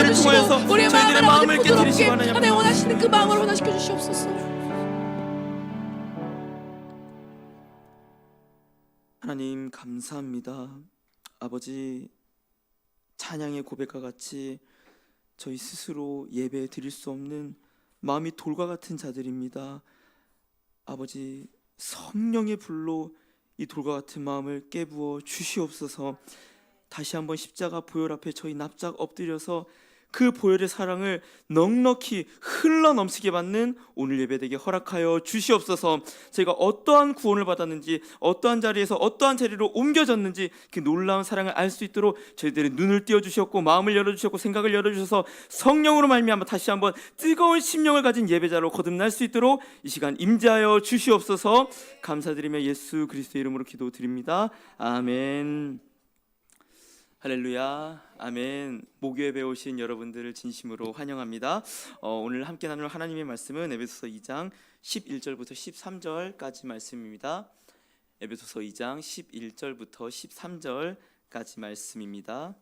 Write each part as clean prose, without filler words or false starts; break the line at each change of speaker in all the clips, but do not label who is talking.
예배를 통하여서
주시고 우리의
저희들의
마음을
마음을
아버지
깨뜨리시기
부드럽게
바랍니다.
하나님 원하시는 그 마음을 원하시켜 주시옵소서.
하나님 감사합니다. 아버지, 찬양의 고백과 같이 저희 스스로 예배 드릴 수 없는 마음이 돌과 같은 자들입니다. 아버지, 성령의 불로 이 돌과 같은 마음을 깨부어 주시옵소서. 다시 한번 십자가 보혈 앞에 저희 납작 엎드려서 그 보혈의 사랑을 넉넉히 흘러 넘치게 받는 오늘 예배되게 허락하여 주시옵소서. 제가 어떠한 구원을 받았는지, 어떠한 자리에서 어떠한 자리로 옮겨졌는지 그 놀라운 사랑을 알 수 있도록 저희들의 눈을 띄워주셨고 마음을 열어주셨고 생각을 열어주셔서 성령으로 말미암아 다시 한번 뜨거운 심령을 가진 예배자로 거듭날 수 있도록 이 시간 임재하여 주시옵소서. 감사드리며 예수 그리스도의 이름으로 기도드립니다. 아멘. 할렐루야, 아멘. 목요예배 오신 여러분들을 진심으로 환영합니다. 오늘 함께 나눌 하나님의 말씀은 에베소서 2장 11절부터 13절까지 말씀입니다. 에베소서 2장 11절부터 13절까지 말씀입니다.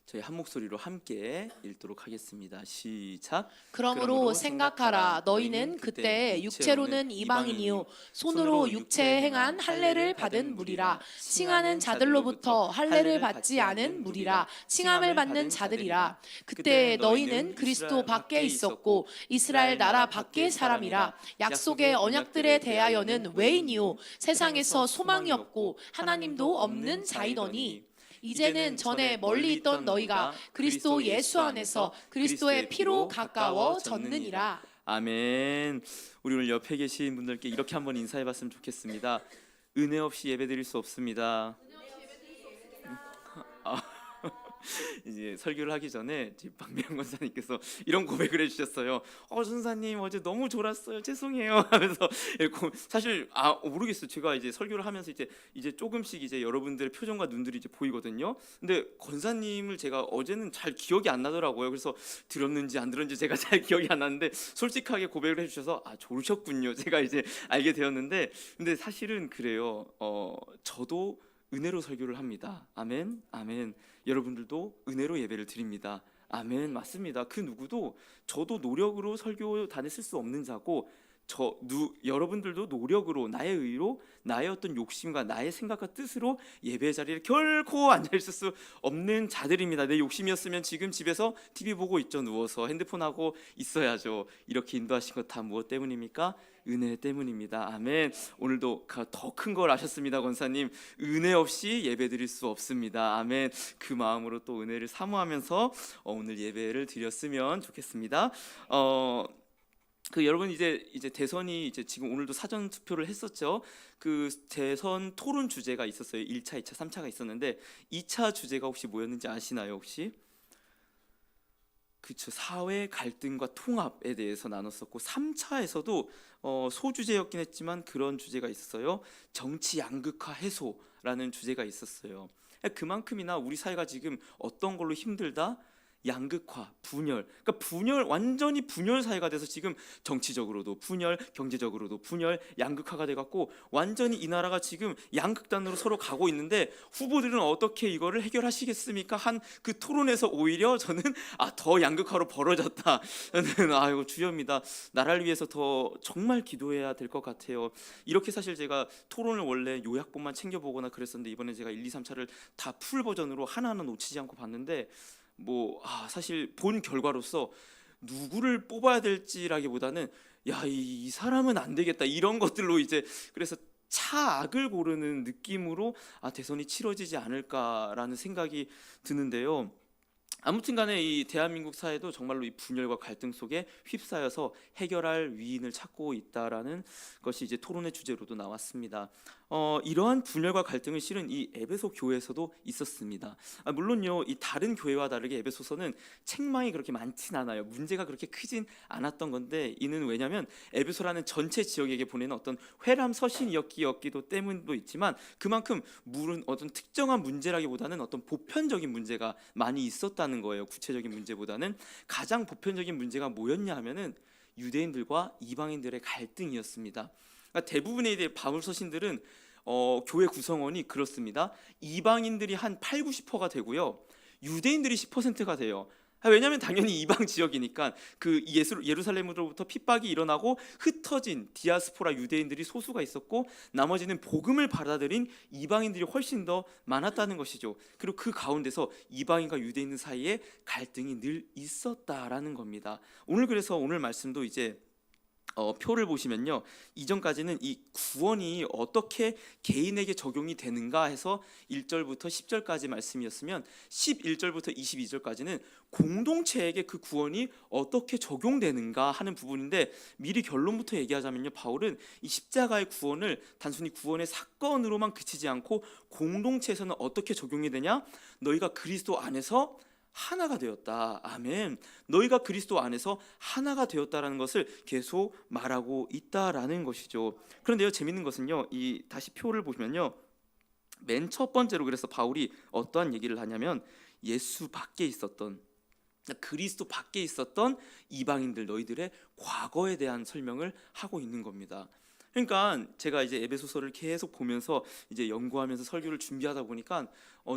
저희 한 목소리로 함께 읽도록 하겠습니다. 시작.
그러므로 생각하라. 너희는 그때 육체로는 이방인이요 손으로 육체에 행한 할례를 받은 무리라. 칭하는 자들로부터 할례를 받지 않은 무리라. 칭함을 받는 자들이라. 그때 너희는 그리스도 밖에 있었고 이스라엘 나라 밖의 사람이라. 약속의 언약들에 대하여는 외인이요 세상에서 소망이 없고 하나님도 없는 자이더니 이제는 전에 멀리 있던 너희가 그리스도 예수 안에서 그리스도의 피로 가까워졌느니라.
아멘. 우리 오늘 옆에 계신 분들께 이렇게 한번 인사해봤으면 좋겠습니다. 은혜 없이 예배드릴 수 없습니다. 이제 설교를 하기 전에 박미영 권사님께서 이런 고백을 해주셨어요. 선사님 어제 너무 졸았어요. 죄송해요. 하면서 사실 모르겠어요. 제가 이제 설교를 하면서 이제 조금씩 이제 여러분들의 표정과 눈들이 이제 보이거든요. 근데 권사님을 제가 어제는 잘 기억이 안 나더라고요. 그래서 들었는지 안 들었는지 제가 잘 기억이 안 나는데 솔직하게 고백을 해주셔서 졸으셨군요. 제가 이제 알게 되었는데, 근데 사실은 그래요. 저도 은혜로 설교를 합니다. 아멘, 아멘. 여러분들도 은혜로 예배를 드립니다. 아멘. 맞습니다. 그 누구도 저도 노력으로 설교 다녔을 수 없는 자고 여러분들도 노력으로 나의 의로 나의 어떤 욕심과 나의 생각과 뜻으로 예배 자리에 결코 앉아있을 수 없는 자들입니다. 내 욕심이었으면 지금 집에서 TV 보고 있죠. 누워서 핸드폰하고 있어야죠. 이렇게 인도하신 것 다 무엇 때문입니까? 은혜 때문입니다. 아멘. 오늘도 더 큰 걸 아셨습니다. 권사님, 은혜 없이 예배 드릴 수 없습니다. 아멘. 그 마음으로 또 은혜를 사모하면서 오늘 예배를 드렸으면 좋겠습니다. 여러분 이제 대선이 이제 지금 오늘도 사전 투표를 했었죠. 그 대선 토론 주제가 있었어요. 1차, 2차, 3차가 있었는데 2차 주제가 혹시 뭐였는지 아시나요? 혹시? 그렇죠. 사회 갈등과 통합에 대해서 나눴었고 3차에서도 소주제였긴 했지만 그런 주제가 있었어요. 정치 양극화 해소라는 주제가 있었어요. 그만큼이나 우리 사회가 지금 어떤 걸로 힘들다? 양극화, 분열. 그러니까 완전히 분열 사회가 돼서 지금 정치적으로도 분열, 경제적으로도 분열, 양극화가 돼갖고 완전히 이 나라가 지금 양극단으로 서로 가고 있는데 후보들은 어떻게 이거를 해결하시겠습니까? 한 그 토론에서 오히려 저는 더 양극화로 벌어졌다. 저는 아이고 주여입니다. 나라를 위해서 더 정말 기도해야 될 것 같아요. 이렇게 사실 제가 토론을 원래 요약본만 챙겨보거나 그랬었는데 이번에 제가 1, 2, 3차를 다 풀 버전으로 하나하나 놓치지 않고 봤는데 사실 본 결과로서 누구를 뽑아야 될지라기보다는 이 사람은 안 되겠다 이런 것들로 이제 그래서 차악을 고르는 느낌으로 대선이 치러지지 않을까라는 생각이 드는데요. 아무튼 간에 이 대한민국 사회도 정말로 이 분열과 갈등 속에 휩싸여서 해결할 위인을 찾고 있다라는 것이 이제 토론의 주제로도 나왔습니다. 이러한 분열과 갈등은 실은 이 에베소 교회에서도 있었습니다. 물론요, 이 다른 교회와 다르게 에베소서는 책망이 그렇게 많진 않아요. 문제가 그렇게 크진 않았던 건데 이는 왜냐하면 에베소라는 전체 지역에게 보내는 어떤 회람 서신이었기도 때문도 있지만 그만큼 어떤 특정한 문제라기보다는 어떤 보편적인 문제가 많이 있었다는 거예요. 구체적인 문제보다는 가장 보편적인 문제가 뭐였냐 하면은 유대인들과 이방인들의 갈등이었습니다. 그러니까 대부분의 바울 서신들은 교회 구성원이 그렇습니다. 이방인들이 한 8, 90%가 되고요. 유대인들이 10%가 돼요. 왜냐하면 당연히 이방 지역이니까 그 예루살렘으로부터 핍박이 일어나고 흩어진 디아스포라 유대인들이 소수가 있었고 나머지는 복음을 받아들인 이방인들이 훨씬 더 많았다는 것이죠. 그리고 그 가운데서 이방인과 유대인 사이에 갈등이 늘 있었다라는 겁니다. 그래서 오늘 말씀도 이제 표를 보시면요, 이전까지는 이 구원이 어떻게 개인에게 적용이 되는가 해서 1절부터 10절까지 말씀이었으면 11절부터 22절까지는 공동체에게 그 구원이 어떻게 적용되는가 하는 부분인데, 미리 결론부터 얘기하자면요, 바울은 이 십자가의 구원을 단순히 구원의 사건으로만 그치지 않고 공동체에서는 어떻게 적용이 되냐, 너희가 그리스도 안에서 하나가 되었다. 아멘. 너희가 그리스도 안에서 하나가 되었다라는 것을 계속 말하고 있다라는 것이죠. 그런데요, 재밌는 것은요, 이 다시 표를 보시면요, 맨 첫 번째로 그래서 바울이 어떠한 얘기를 하냐면 예수 밖에 있었던, 그리스도 밖에 있었던 이방인들, 너희들의 과거에 대한 설명을 하고 있는 겁니다. 그러니까 제가 이제 에베소서를 계속 보면서 이제 연구하면서 설교를 준비하다 보니까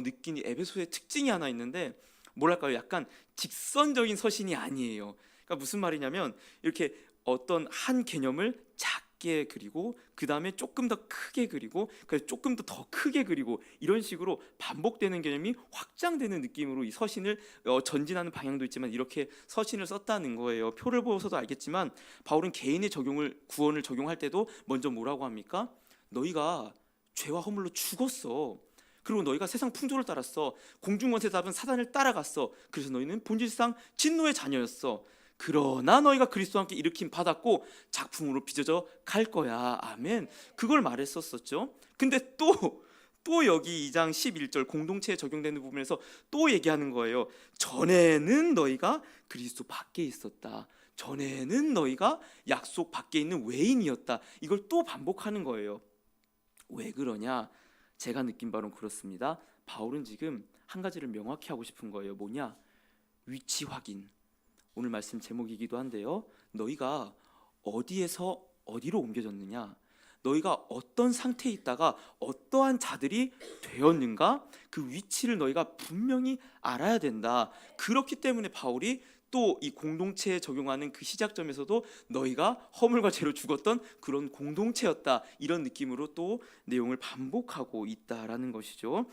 느낀 이 에베소의 특징이 하나 있는데, 뭐랄까요, 약간 직선적인 서신이 아니에요. 그러니까 무슨 말이냐면 이렇게 어떤 한 개념을 작게 그리고 그 다음에 조금 더 크게 그리고 그래서 조금 더 크게 그리고 이런 식으로 반복되는 개념이 확장되는 느낌으로 이 서신을 전진하는 방향도 있지만 이렇게 서신을 썼다는 거예요. 표를 보셔도 알겠지만 바울은 개인의 구원을 적용할 때도 먼저 뭐라고 합니까? 너희가 죄와 허물로 죽었어. 그리고 너희가 세상 풍조를 따랐어. 공중권세 잡은 사단을 따라갔어. 그래서 너희는 본질상 진노의 자녀였어. 그러나 너희가 그리스도와 함께 일으킴 받았고 작품으로 빚어져 갈 거야. 아멘. 그걸 말했었었죠. 근데 또 여기 2장 11절 공동체에 적용되는 부분에서 또 얘기하는 거예요. 전에는 너희가 그리스도 밖에 있었다. 전에는 너희가 약속 밖에 있는 외인이었다. 이걸 또 반복하는 거예요. 왜 그러냐? 제가 느낀 바로는 그렇습니다. 바울은 지금 한 가지를 명확히 하고 싶은 거예요. 뭐냐? 위치 확인. 오늘 말씀 제목이기도 한데요, 너희가 어디에서 어디로 옮겨졌느냐, 너희가 어떤 상태에 있다가 어떠한 자들이 되었는가, 그 위치를 너희가 분명히 알아야 된다. 그렇기 때문에 바울이 또 이 공동체에 적용하는 그 시작점에서도 너희가 허물과 죄로 죽었던 그런 공동체였다, 이런 느낌으로 또 내용을 반복하고 있다라는 것이죠.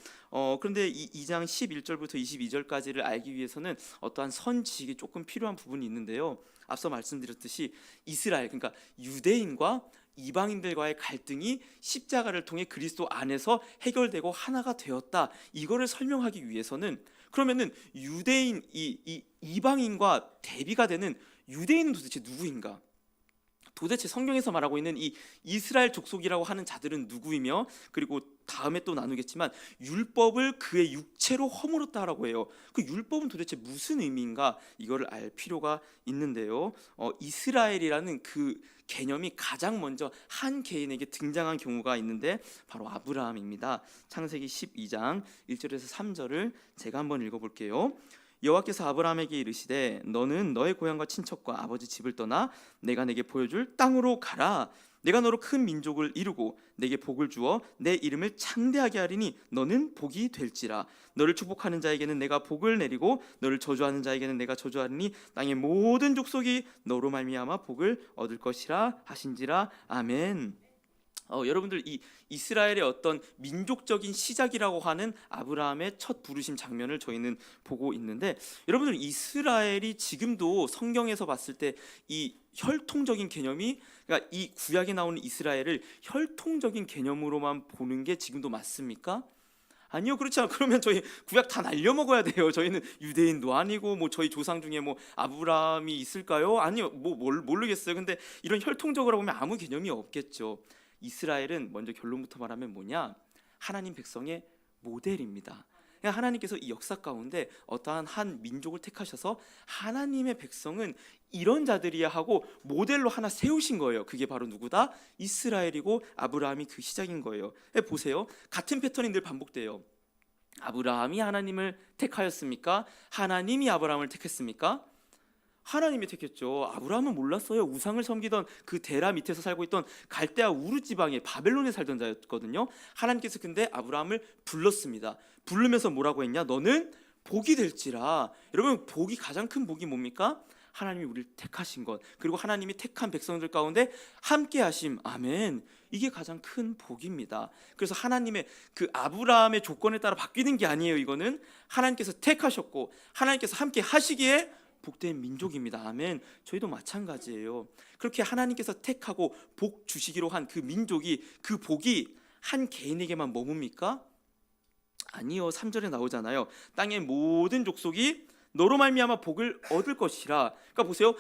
그런데 이 2장 11절부터 22절까지를 알기 위해서는 어떠한 선지식이 조금 필요한 부분이 있는데요, 앞서 말씀드렸듯이 이스라엘, 그러니까 유대인과 이방인들과의 갈등이 십자가를 통해 그리스도 안에서 해결되고 하나가 되었다, 이거를 설명하기 위해서는, 그러면은 유대인, 이방인과 대비가 되는 유대인은 도대체 누구인가? 도대체 성경에서 말하고 있는 이 이스라엘 족속이라고 하는 자들은 누구이며, 그리고 다음에 또 나누겠지만 율법을 그의 육체로 허물었다라고 해요. 그 율법은 도대체 무슨 의미인가, 이거를 알 필요가 있는데요, 이스라엘이라는 그 개념이 가장 먼저 한 개인에게 등장한 경우가 있는데 바로 아브라함입니다. 창세기 12장 1절에서 3절을 제가 한번 읽어볼게요. 여호와께서 아브라함에게 이르시되 너는 너의 고향과 친척과 아버지 집을 떠나 내가 내게 보여줄 땅으로 가라. 내가 너로 큰 민족을 이루고 내게 복을 주어 내 이름을 창대하게 하리니 너는 복이 될지라. 너를 축복하는 자에게는 내가 복을 내리고 너를 저주하는 자에게는 내가 저주하리니 땅의 모든 족속이 너로 말미암아 복을 얻을 것이라 하신지라. 아멘. 여러분들, 이 이스라엘의 어떤 민족적인 시작이라고 하는 아브라함의 첫 부르심 장면을 저희는 보고 있는데, 여러분들 이스라엘이 지금도 성경에서 봤을 때 이 혈통적인 개념이, 그러니까 이 구약에 나오는 이스라엘을 혈통적인 개념으로만 보는 게 지금도 맞습니까? 아니요, 그렇지 않아요. 그러면 저희 구약 다 날려먹어야 돼요. 저희는 유대인도 아니고 뭐 저희 조상 중에 뭐 아브라함이 있을까요? 아니요, 모르겠어요. 근데 이런 혈통적으로 보면 아무 개념이 없겠죠. 이스라엘은 먼저 결론부터 말하면 뭐냐? 하나님 백성의 모델입니다. 그러니까 하나님께서 이 역사 가운데 어떠한 한 민족을 택하셔서 하나님의 백성은 이런 자들이야 하고 모델로 하나 세우신 거예요. 그게 바로 누구다? 이스라엘이고 아브라함이 그 시작인 거예요. 보세요, 같은 패턴이 늘 반복돼요. 아브라함이 하나님을 택하였습니까? 하나님이 아브라함을 택했습니까? 하나님이 택했죠. 아브라함은 몰랐어요. 우상을 섬기던 그 데라 밑에서 살고 있던 갈대아 우르 지방의 바벨론에 살던 자였거든요. 하나님께서 근데 아브라함을 불렀습니다. 부르면서 뭐라고 했냐? 너는 복이 될지라. 여러분, 복이 가장 큰 복이 뭡니까? 하나님이 우리를 택하신 것, 그리고 하나님이 택한 백성들 가운데 함께 하심. 아멘. 이게 가장 큰 복입니다. 그래서 하나님의 그 아브라함의 조건에 따라 바뀌는 게 아니에요. 이거는 하나님께서 택하셨고 하나님께서 함께 하시기에 복된 민족입니다. 아멘. 저희도 마찬가지예요. 그렇게 하나님께서 택하고 복 주시기로 한 그 민족이, 그 복이 한 개인에게만 머뭅니까? 아니요. 3절에 나오잖아요. 땅의 모든 족속이 너로 말미암아 복을 얻을 것이라. 그러니까 보세요.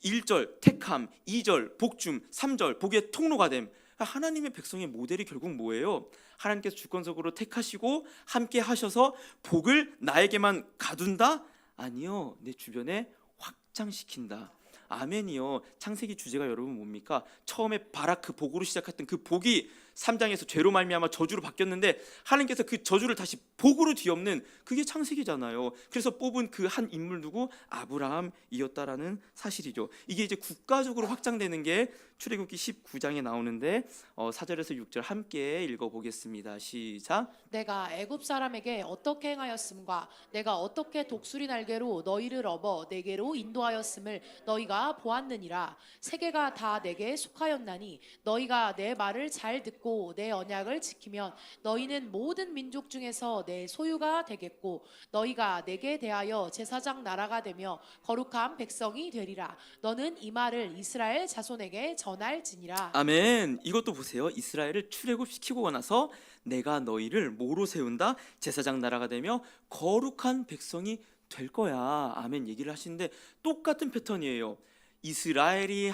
1절 택함, 2절 복줌, 3절 복의 통로가 됨. 하나님의 백성의 모델이 결국 뭐예요? 하나님께서 주권적으로 택하시고 함께 하셔서 복을 나에게만 가둔다? 아니요. 내 주변에 확장시킨다. 아멘이요. 창세기 주제가 여러분 뭡니까? 처음에 바라크 복으로 시작했던 그 복이 3장에서 죄로 말미암아 저주로 바뀌었는데 하나님께서 그 저주를 다시 복으로 뒤엎는 그게 창세기잖아요. 그래서 뽑은 그 한 인물 누구? 아브라함이었다라는 사실이죠. 이게 이제 국가적으로 확장되는 게 출애굽기 19장에 나오는데 4절에서 6절 함께 읽어보겠습니다. 시작.
내가 애굽 사람에게 어떻게 행하였음과 내가 어떻게 독수리 날개로 너희를 업어 내게로 인도하였음을 너희가 보았느니라. 세계가 다 내게 속하였나니 너희가 내 말을 잘 듣고 내 언약을 지키면 너희는 모든 민족 중에서 내 소유가 되겠고 너희가 내게 대하여 제사장 나라가 되며 거룩한 백성이 되리라. 너는 이 말을 이스라엘 자손에게 전할지니라.
아멘. 이것도 보세요. 이스라엘을 출애굽시키고 나서 내가 너희를 뭐로 세운다? 제사장 나라가 되며 거룩한 백성이 될 거야. 아멘. 얘기를 하시는데 똑같은 패턴이에요. 이스라엘이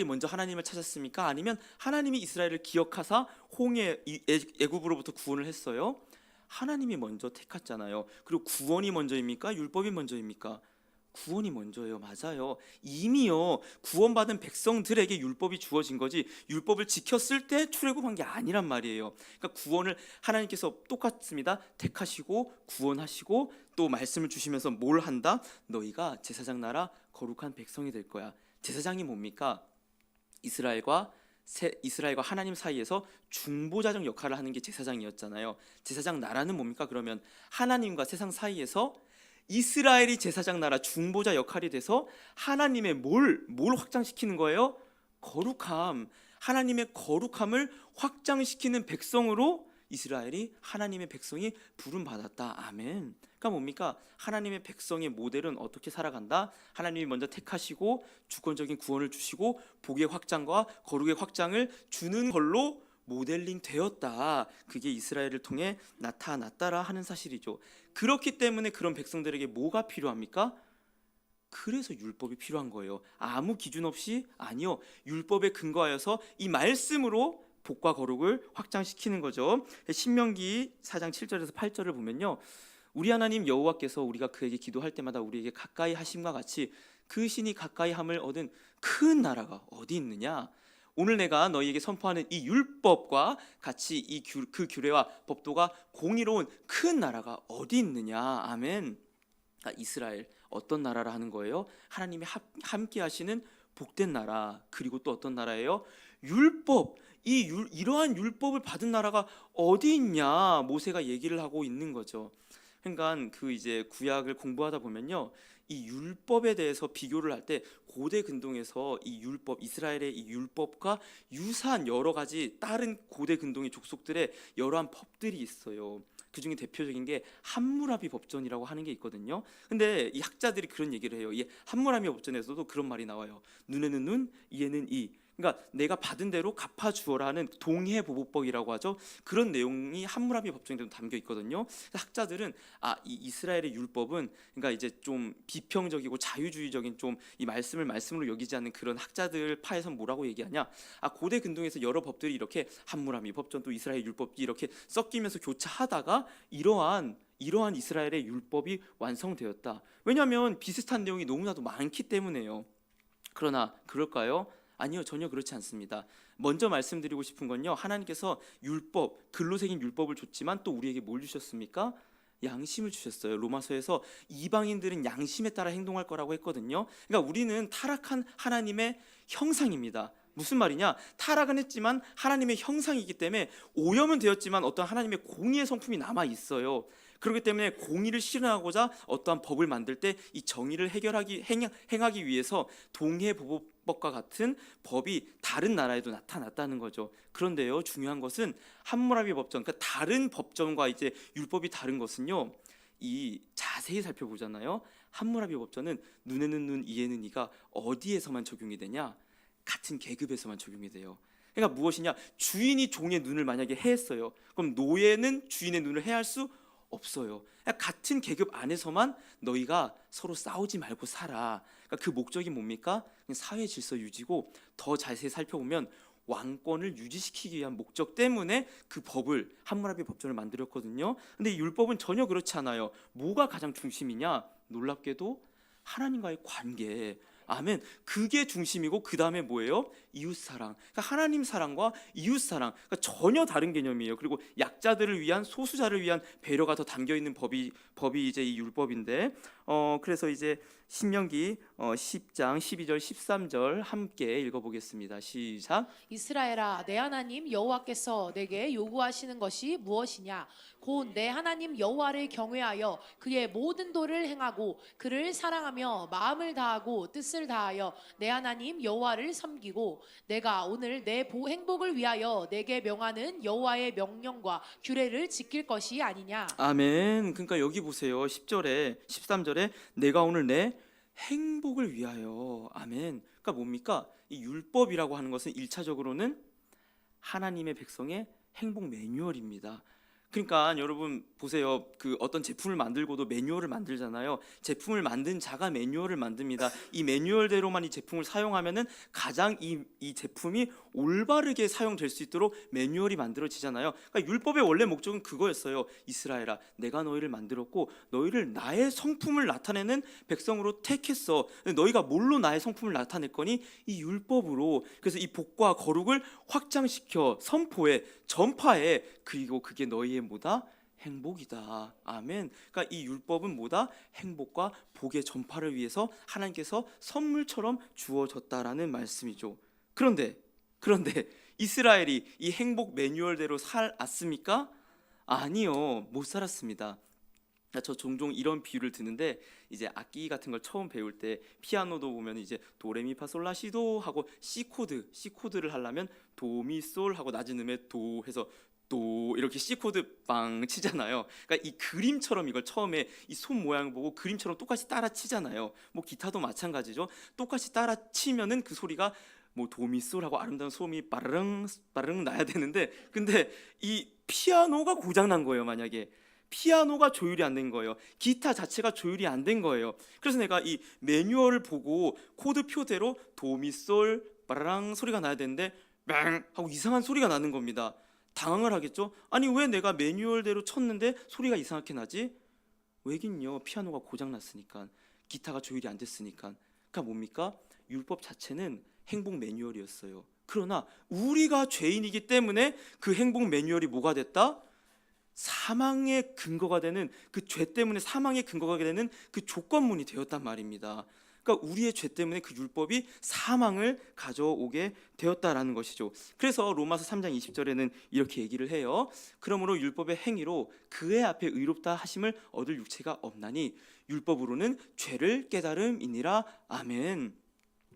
먼저 하나님을 찾았습니까? 아니면 하나님이 이스라엘을 기억하사 홍해 애굽으로부터 구원을 했어요? 하나님이 먼저 택했잖아요. 그리고 구원이 먼저입니까? 율법이 먼저입니까? 구원이 먼저예요. 맞아요. 이미요 구원받은 백성들에게 율법이 주어진 거지 율법을 지켰을 때 출애굽한 게 아니란 말이에요. 그러니까 구원을 하나님께서 똑같습니다. 택하시고 구원하시고 또 말씀을 주시면서 뭘 한다? 너희가 제사장 나라 거룩한 백성이 될 거야. 제사장이 뭡니까? 이스라엘과 하나님 사이에서 중보자적 역할을 하는 게 제사장이었잖아요. 제사장 나라는 뭡니까? 그러면 하나님과 세상 사이에서 이스라엘이 제사장 나라 중보자 역할이 돼서 하나님의 뭘 확장시키는 거예요? 거룩함. 하나님의 거룩함을 확장시키는 백성으로 이스라엘이 하나님의 백성이 부름받았다. 아멘. 그러니까 뭡니까? 하나님의 백성의 모델은 어떻게 살아간다? 하나님이 먼저 택하시고 주권적인 구원을 주시고 복의 확장과 거룩의 확장을 주는 걸로 모델링 되었다. 그게 이스라엘을 통해 나타났다라 하는 사실이죠. 그렇기 때문에 그런 백성들에게 뭐가 필요합니까? 그래서 율법이 필요한 거예요. 아무 기준 없이 아니요. 율법에 근거하여서 이 말씀으로 복과 거룩을 확장시키는 거죠. 신명기 4장 7절에서 8절을 보면요. 우리 하나님 여호와께서 우리가 그에게 기도할 때마다 우리에게 가까이 하심과 같이 그 신이 가까이 함을 얻은 큰 나라가 어디 있느냐? 오늘 내가 너희에게 선포하는 이 율법과 같이 그 규례와 법도가 공의로운 큰 나라가 어디 있느냐? 아멘. 이스라엘 어떤 나라라 하는 거예요? 하나님이 함께 하시는 복된 나라. 그리고 또 어떤 나라예요? 율법. 이러한 율법을 받은 나라가 어디 있냐? 모세가 얘기를 하고 있는 거죠. 그러니까 그 이제 구약을 공부하다 보면요. 이 율법에 대해서 비교를 할 때 고대 근동에서 이 율법, 이스라엘의 이 율법과 유사한 여러 가지 다른 고대 근동의 족속들의 여러한 법들이 있어요. 그 중에 대표적인 게 함무라비 법전이라고 하는 게 있거든요. 근데 이 학자들이 그런 얘기를 해요. 이 함무라비 법전에서도 그런 말이 나와요. 눈에는 눈, 이에는 이. 그러니까 내가 받은 대로 갚아주어라는 동해보복법이라고 하죠. 그런 내용이 함무라비 법정에도 담겨 있거든요. 학자들은 이 이스라엘의 율법은 그러니까 이제 좀 비평적이고 자유주의적인 좀 이 말씀을 말씀으로 여기지 않는 그런 학자들 파에서 뭐라고 얘기하냐? 고대 근동에서 여러 법들이 이렇게 함무라비 법전 또 이스라엘 율법이 이렇게 섞이면서 교차하다가 이러한 이스라엘의 율법이 완성되었다. 왜냐하면 비슷한 내용이 너무나도 많기 때문에요. 그러나 그럴까요? 아니요, 전혀 그렇지 않습니다. 먼저 말씀드리고 싶은 건요, 하나님께서 율법, 글로 새긴 율법을 줬지만 또 우리에게 뭘 주셨습니까? 양심을 주셨어요. 로마서에서 이방인들은 양심에 따라 행동할 거라고 했거든요. 그러니까 우리는 타락한 하나님의 형상입니다. 무슨 말이냐? 타락은 했지만 하나님의 형상이기 때문에 오염은 되었지만 어떤 하나님의 공의의 성품이 남아 있어요. 그렇기 때문에 공의를 실현하고자 어떠한 법을 만들 때 이 정의를 행하기 위해서 동해보복법과 같은 법이 다른 나라에도 나타났다는 거죠. 그런데요, 중요한 것은 함무라비 법전, 그러니까 다른 법전과 이제 율법이 다른 것은요, 이 자세히 살펴보잖아요. 함무라비 법전은 눈에는 눈, 이에는 이가 어디에서만 적용이 되냐? 같은 계급에서만 적용이 돼요. 그러니까 무엇이냐? 주인이 종의 눈을 만약에 해했어요. 그럼 노예는 주인의 눈을 해할 수 없어요. 그러니까 같은 계급 안에서만 너희가 서로 싸우지 말고 살아. 그러니까 그 목적이 뭡니까? 그냥 사회 질서 유지고, 더 자세히 살펴보면 왕권을 유지시키기 위한 목적 때문에 그 법을, 함무라비 법전을 만들었거든요. 근데 이 율법은 전혀 그렇지 않아요. 뭐가 가장 중심이냐? 놀랍게도 하나님과의 관계. 아멘. 그게 중심이고, 그 다음에 뭐예요? 이웃 사랑. 그러니까 하나님 사랑과 이웃 사랑. 그러니까 전혀 다른 개념이에요. 그리고 약자들을 위한, 소수자를 위한 배려가 더 담겨 있는 법이 이제 이 율법인데, 그래서 이제 신명기 10장 12절 13절 함께 읽어보겠습니다. 시작.
이스라엘아, 내 하나님 여호와께서 내게 요구하시는 것이 무엇이냐? 곧 내 하나님 여호와를 경외하여 그의 모든 도를 행하고 그를 사랑하며 마음을 다하고 뜻을 다하여 내 하나님 여호와를 섬기고, 내가 오늘 내 행복을 위하여 내게 명하는 여호와의 명령과 규례를 지킬 것이 아니냐?
아멘. 그러니까 여기 보세요. 10절에 13절에 내가 오늘 내 행복을 위하여. 아멘. 그러니까 뭡니까? 이 율법이라고 하는 것은 1차적으로는 하나님의 백성의 행복 매뉴얼입니다. 그러니까 여러분 보세요. 그 어떤 제품을 만들고도 매뉴얼을 만들잖아요. 제품을 만든 자가 매뉴얼을 만듭니다. 이 매뉴얼대로만 이 제품을 사용하면은 가장 이 제품이 올바르게 사용될 수 있도록 매뉴얼이 만들어지잖아요. 그러니까 율법의 원래 목적은 그거였어요. 이스라엘아, 내가 너희를 만들었고 너희를 나의 성품을 나타내는 백성으로 택했어. 너희가 뭘로 나의 성품을 나타낼 거니? 이 율법으로. 그래서 이 복과 거룩을 확장시켜 선포해, 전파해. 그리고 그게 너희의 뭐다? 행복이다. 아멘. 그러니까 이 율법은 뭐다? 행복과 복의 전파를 위해서 하나님께서 선물처럼 주어졌다라는 말씀이죠. 그런데 이스라엘이 이 행복 매뉴얼대로 살았습니까? 아니요, 못 살았습니다. 저 종종 이런 비유를 드는데, 이제 악기 같은 걸 처음 배울 때 피아노도 보면 이제 도레미파솔라시도 하고 C코드를 하려면 도미솔 하고 낮은 음에 도 해서 도 이렇게 C코드 빵 치잖아요. 그러니까 이 그림처럼 이걸 처음에 이 손 모양을 보고 그림처럼 똑같이 따라 치잖아요. 뭐 기타도 마찬가지죠. 똑같이 따라 치면은 그 소리가 뭐 도미솔하고 아름다운 소음이 빠르릉 빠르릉 나야 되는데, 근데 이 피아노가 고장 난 거예요. 만약에 피아노가 조율이 안 된 거예요. 기타 자체가 조율이 안 된 거예요. 그래서 내가 이 매뉴얼을 보고 코드표대로 도미솔 빠르랑 소리가 나야 되는데 뺑 하고 이상한 소리가 나는 겁니다. 당황을 하겠죠. 아니 왜 내가 매뉴얼대로 쳤는데 소리가 이상하게 나지? 왜긴요, 피아노가 고장 났으니까, 기타가 조율이 안 됐으니까. 그러니까 뭡니까? 율법 자체는 행복 매뉴얼이었어요. 그러나 우리가 죄인이기 때문에 그 행복 매뉴얼이 뭐가 됐다? 사망의 근거가 되는, 그 죄 때문에 사망의 근거가 되는 그 조건문이 되었단 말입니다. 그러니까 우리의 죄 때문에 그 율법이 사망을 가져오게 되었다라는 것이죠. 그래서 로마서 3장 20절에는 이렇게 얘기를 해요. 그러므로 율법의 행위로 그의 앞에 의롭다 하심을 얻을 육체가 없나니 율법으로는 죄를 깨달음이니라. 아멘.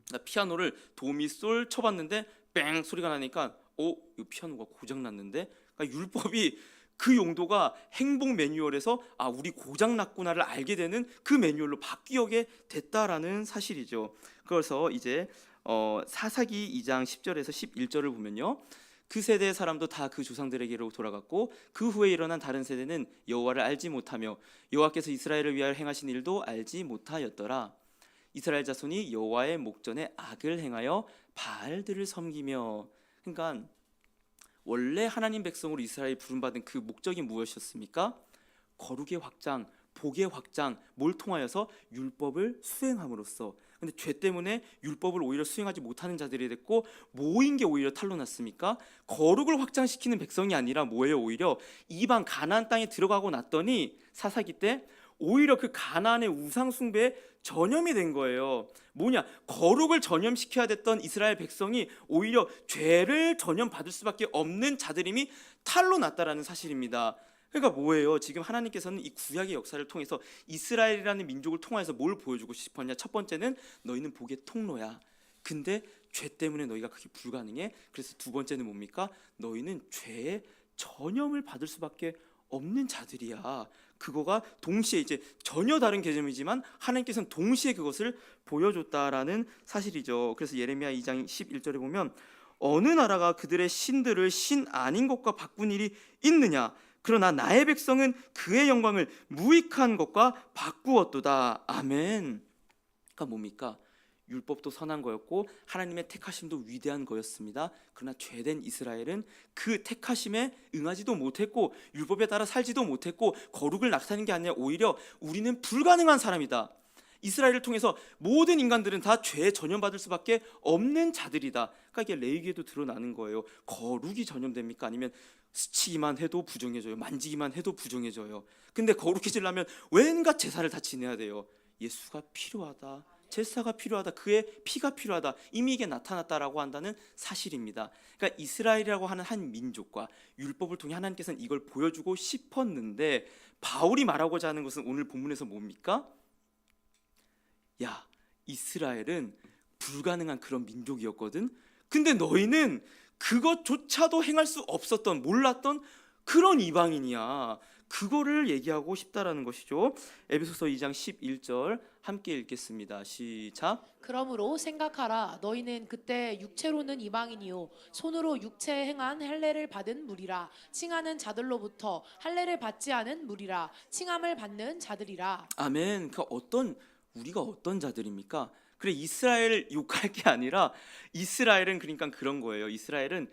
그러니까 피아노를 도미솔 쳐봤는데 뺑 소리가 나니까 이 피아노가 고장 났는데, 그러니까 율법이 그 용도가 행복 매뉴얼에서 우리 고장 났구나를 알게 되는 그 매뉴얼로 바뀌게 됐다라는 사실이죠. 그래서 이제 사사기 2장 10절에서 11절을 보면요, 그 세대의 사람도 다 그 조상들에게로 돌아갔고 그 후에 일어난 다른 세대는 여호와를 알지 못하며 여호와께서 이스라엘을 위하여 행하신 일도 알지 못하였더라. 이스라엘 자손이 여호와의 목전에 악을 행하여 바알들을 섬기며. 그러니까 원래 하나님 백성으로 이스라엘이 부름받은 그 목적이 무엇이었습니까? 거룩의 확장, 복의 확장, 뭘 통하여서? 율법을 수행함으로써. 근데 죄 때문에 율법을 오히려 수행하지 못하는 자들이 됐고, 뭐인 게 오히려 탄로 났습니까? 거룩을 확장시키는 백성이 아니라 뭐예요? 오히려 이방 가나안 땅에 들어가고 났더니 사사기 때 오히려 그 가나안의 우상 숭배에 전염이 된 거예요. 뭐냐? 거룩을 전염시켜야 됐던 이스라엘 백성이 오히려 죄를 전염받을 수밖에 없는 자들임이 탄로 났다라는 사실입니다. 그러니까 뭐예요? 지금 하나님께서는 이 구약의 역사를 통해서 이스라엘이라는 민족을 통해서 뭘 보여주고 싶었냐? 첫 번째는 너희는 복의 통로야. 근데 죄 때문에 너희가 그게 불가능해. 그래서 두 번째는 뭡니까? 너희는 죄의 전염을 받을 수밖에 없는 자들이야. 그거가 동시에 이제 전혀 다른 개념이지만 하나님께서는 동시에 그것을 보여줬다라는 사실이죠. 그래서 예레미야 2장 11절에 보면 어느 나라가 그들의 신들을 신 아닌 것과 바꾼 일이 있느냐? 그러나 나의 백성은 그의 영광을 무익한 것과 바꾸었도다. 아멘. 그러니까 뭡니까? 율법도 선한 거였고 하나님의 택하심도 위대한 거였습니다. 그러나 죄된 이스라엘은 그 택하심에 응하지도 못했고 율법에 따라 살지도 못했고 거룩을 나타내는 게 아니라 오히려 우리는 불가능한 사람이다. 이스라엘을 통해서 모든 인간들은 다 죄에 전염받을 수밖에 없는 자들이다. 그러니까 이게 레위기에도 드러나는 거예요. 거룩이 전염됩니까? 아니면 스치기만 해도 부정해져요. 만지기만 해도 부정해져요. 근데 거룩해지려면 왠가 제사를 다 지내야 돼요. 예수가 필요하다. 제사가 필요하다. 그의 피가 필요하다. 이미 이게 나타났다라고 한다는 사실입니다. 그러니까 이스라엘이라고 하는 한 민족과 율법을 통해 하나님께서는 이걸 보여주고 싶었는데 바울이 말하고자 하는 것은 오늘 본문에서 뭡니까? 야, 이스라엘은 불가능한 그런 민족이었거든. 근데 너희는 그것조차도 행할 수 없었던, 몰랐던 그런 이방인이야. 그거를 얘기하고 싶다라는 것이죠. 에베소서 2장 11절 함께 읽겠습니다. 시작.
그러므로 생각하라. 너희는 그때 육체로는 이방인이요 손으로 육체에 행한 할례를 받은 무리라. 칭하는 자들로부터 할례를 받지 않은 무리라. 칭함을 받는 자들이라.
아멘. 우리가 어떤 자들입니까? 그래, 이스라엘을 욕할 게 아니라 이스라엘은 그러니까 그런 거예요. 이스라엘은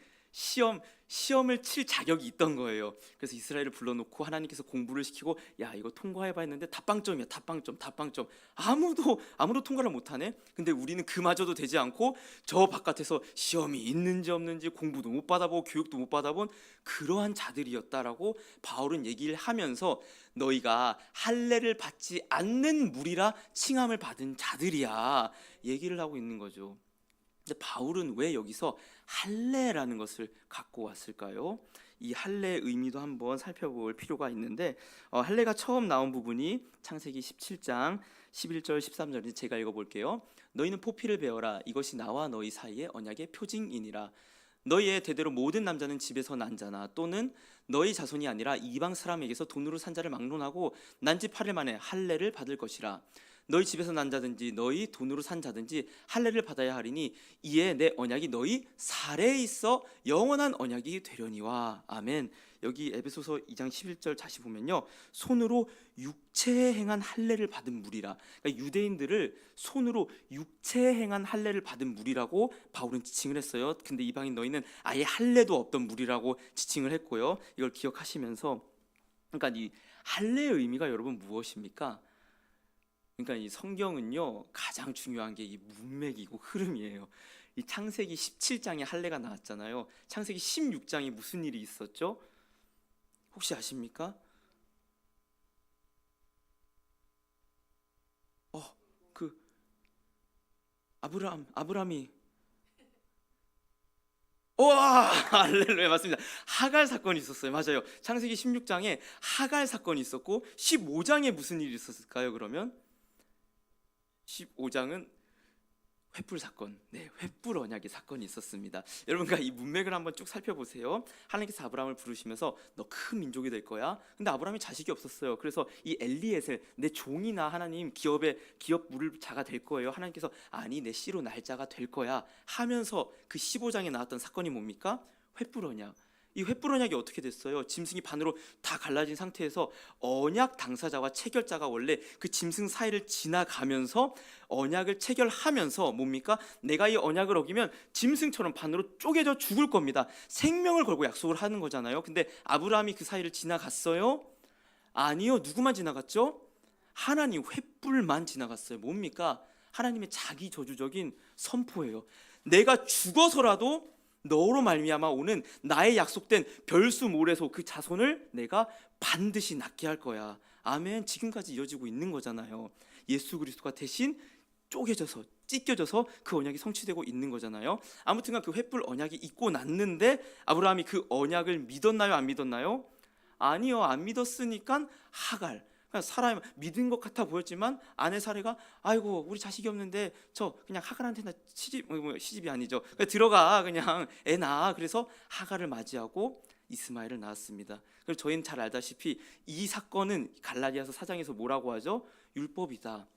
시험을 칠 자격이 있던 거예요. 그래서 이스라엘을 불러놓고 하나님께서 공부를 시키고 야, 이거 통과해봐 했는데 다 빵점이야. 다 빵점. 아무도 통과를 못하네. 근데 우리는 그마저도 되지 않고 저 바깥에서 시험이 있는지 없는지 공부도 못 받아보고 교육도 못 받아본 그러한 자들이었다라고 바울은 얘기를 하면서 너희가 할례를 받지 않는 무리라 칭함을 받은 자들이야 얘기를 하고 있는 거죠. 근데 바울은 왜 여기서 할례라는 것을 갖고 왔을까요? 이 할례의 의미도 한번 살펴볼 필요가 있는데 할례가 처음 나온 부분이 창세기 17장 11절 13절인데 제가 읽어볼게요. 너희는 포피를 베어라. 이것이 나와 너희 사이의 언약의 표징이니라. 너희의 대대로 모든 남자는 집에서 난 자나 또는 너희 자손이 아니라 이방 사람에게서 돈으로 산 자를 막론하고 난지 8일 만에 할례를 받을 것이라. 너희 집에서 난 자든지 너희 돈으로 산 자든지 할례를 받아야 하리니 이에 내 언약이 너희 살에 있어 영원한 언약이 되려니와. 아멘. 여기 에베소서 2장 11절 다시 보면요, 손으로 육체에 행한 할례를 받은 무리라. 그러니까 유대인들을 손으로 육체에 행한 할례를 받은 무리라고 바울은 지칭을 했어요. 근데 이방인 너희는 아예 할례도 없던 무리라고 지칭을 했고요. 이걸 기억하시면서, 그러니까 이 할례의 의미가 여러분 무엇입니까? 그러니까 이 성경은요 가장 중요한 게 이 문맥이고 흐름이에요. 이 창세기 17장에 할례가 나왔잖아요. 창세기 16장에 무슨 일이 있었죠? 혹시 아십니까? 그 아브람이 할렐루야, 맞습니다. 하갈 사건이 있었어요. 맞아요. 창세기 16장에 하갈 사건이 있었고 15장에 무슨 일이 있었을까요? 그러면 15장은 횃불 사건, 횃불 언약의 사건이 있었습니다. 여러분과 이 문맥을 한번 쭉 살펴보세요. 하나님께서 아브라함을 부르시면서 너 큰 민족이 될 거야. 근데 아브라함이 자식이 없었어요. 그래서 이 엘리에셀, 내 종이나 하나님 기업 물을 자가 될 거예요. 하나님께서 아니 내 씨로 날 자가 될 거야 하면서 그 15장에 나왔던 사건이 뭡니까? 횃불 언약. 이 횃불 언약이 어떻게 됐어요? 짐승이 반으로 다 갈라진 상태에서 언약 당사자와 체결자가 원래 그 짐승 사이를 지나가면서 언약을 체결하면서 뭡니까? 내가 이 언약을 어기면 짐승처럼 반으로 쪼개져 죽을 겁니다. 생명을 걸고 약속을 하는 거잖아요. 근데 아브라함이 그 사이를 지나갔어요? 아니요. 누구만 지나갔죠? 하나님 횃불만 지나갔어요. 뭡니까? 하나님의 자기 저주적인 선포예요. 내가 죽어서라도 너로 말미암아 오는 나의 약속된 별수 모래소 그 자손을 내가 반드시 낫게 할 거야. 아멘. 지금까지 이어지고 있는 거잖아요. 예수 그리스도가 대신 쪼개져서 찢겨져서 그 언약이 성취되고 있는 거잖아요. 아무튼간 그 횃불 언약이 있고 났는데 아브라함이 그 언약을 믿었나요? 안 믿었나요? 아니요, 안 믿었으니까 하갈. 그냥 사람 믿은 것 같아 보였지만 아내 사례가 아이고 우리 자식이 없는데 저 그냥 하갈한테 나 시집이 아니죠. 그냥 들어가 그냥 애 낳아. 그래서 하갈을 맞이하고 이스마엘을 낳았습니다. 그리고 저희는 잘 알다시피 이 사건은 갈라디아서 4장에서 뭐라고 하죠? 율법이다.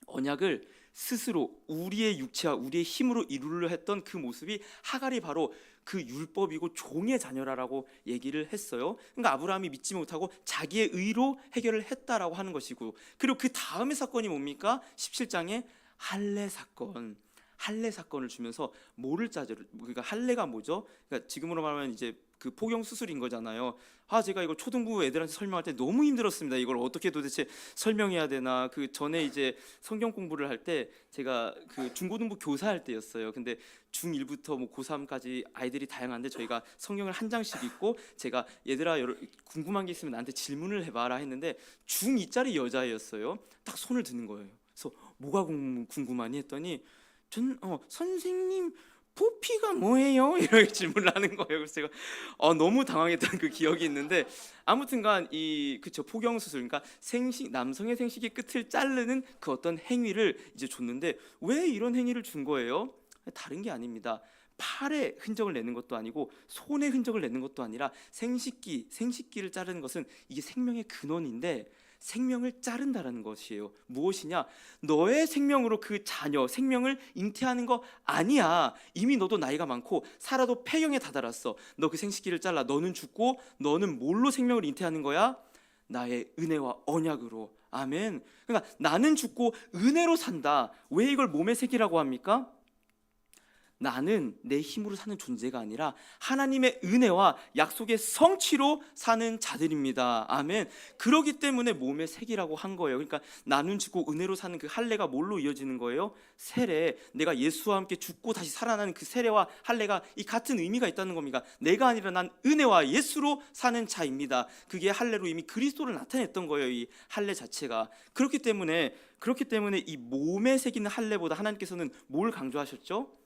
언약을 스스로 우리의 육체와 우리의 힘으로 이루려 했던 그 모습이 하갈이 바로 그 율법이고 종의 자녀라고 얘기를 했어요. 그러니까 아브라함이 믿지 못하고 자기의 의로 해결을 했다라고 하는 것이고, 그리고 그 다음의 사건이 뭡니까? 17장에 할례 사건. 할례 사건을 주면서 뭐를 짜죠? 그러니까 할례가 뭐죠? 그러니까 지금으로 말하면 이제 그 포경 수술인 거잖아요. 제가 이걸 초등부 애들한테 설명할 때 너무 힘들었습니다. 이걸 어떻게 도대체 설명해야 되나. 그 전에 이제 성경 공부를 할 때 제가 그 중고등부 교사할 때였어요. 근데 중1부터 뭐 고3까지 아이들이 다양한데 저희가 성경을 한 장씩 읽고 제가 얘들아 궁금한 게 있으면 나한테 질문을 해봐라 했는데 중2짜리 여자애였어요. 딱 손을 드는 거예요. 그래서 뭐가 궁금하니 했더니 전 선생님 부피가 뭐예요? 이렇게 질문을 하는 거예요. 그래서 제가 너무 당황했던 그 기억이 있는데, 아무튼간 그쵸, 포경 수술, 그러니까 남성의 생식의 끝을 자르는 그 어떤 행위를 이제 줬는데 왜 이런 행위를 준 거예요? 다른 게 아닙니다. 팔에 흔적을 내는 것도 아니고 손에 흔적을 내는 것도 아니라 생식기를 자르는 것은 이게 생명의 근원인데 생명을 자른다라는 것이에요. 무엇이냐? 너의 생명으로 그 자녀 생명을 잉태하는 거 아니야. 이미 너도 나이가 많고 살아도 폐경에 다다랐어. 너 그 생식기를 잘라. 너는 죽고 너는 뭘로 생명을 잉태하는 거야? 나의 은혜와 언약으로. 아멘. 그러니까 나는 죽고 은혜로 산다. 왜 이걸 몸의 색이라고 합니까? 나는 내 힘으로 사는 존재가 아니라 하나님의 은혜와 약속의 성취로 사는 자들입니다. 아멘. 그러기 때문에 몸의 색이라고 한 거예요. 그러니까 나는 죽고 은혜로 사는 그 할례가 뭘로 이어지는 거예요? 세례. 내가 예수와 함께 죽고 다시 살아나는 그 세례와 할례가 이 같은 의미가 있다는 겁니다. 내가 아니라 난 은혜와 예수로 사는 자입니다. 그게 할례로 이미 그리스도를 나타냈던 거예요. 이 할례 자체가. 그렇기 때문에 이 몸의 색이는 할례보다 하나님께서는 뭘 강조하셨죠?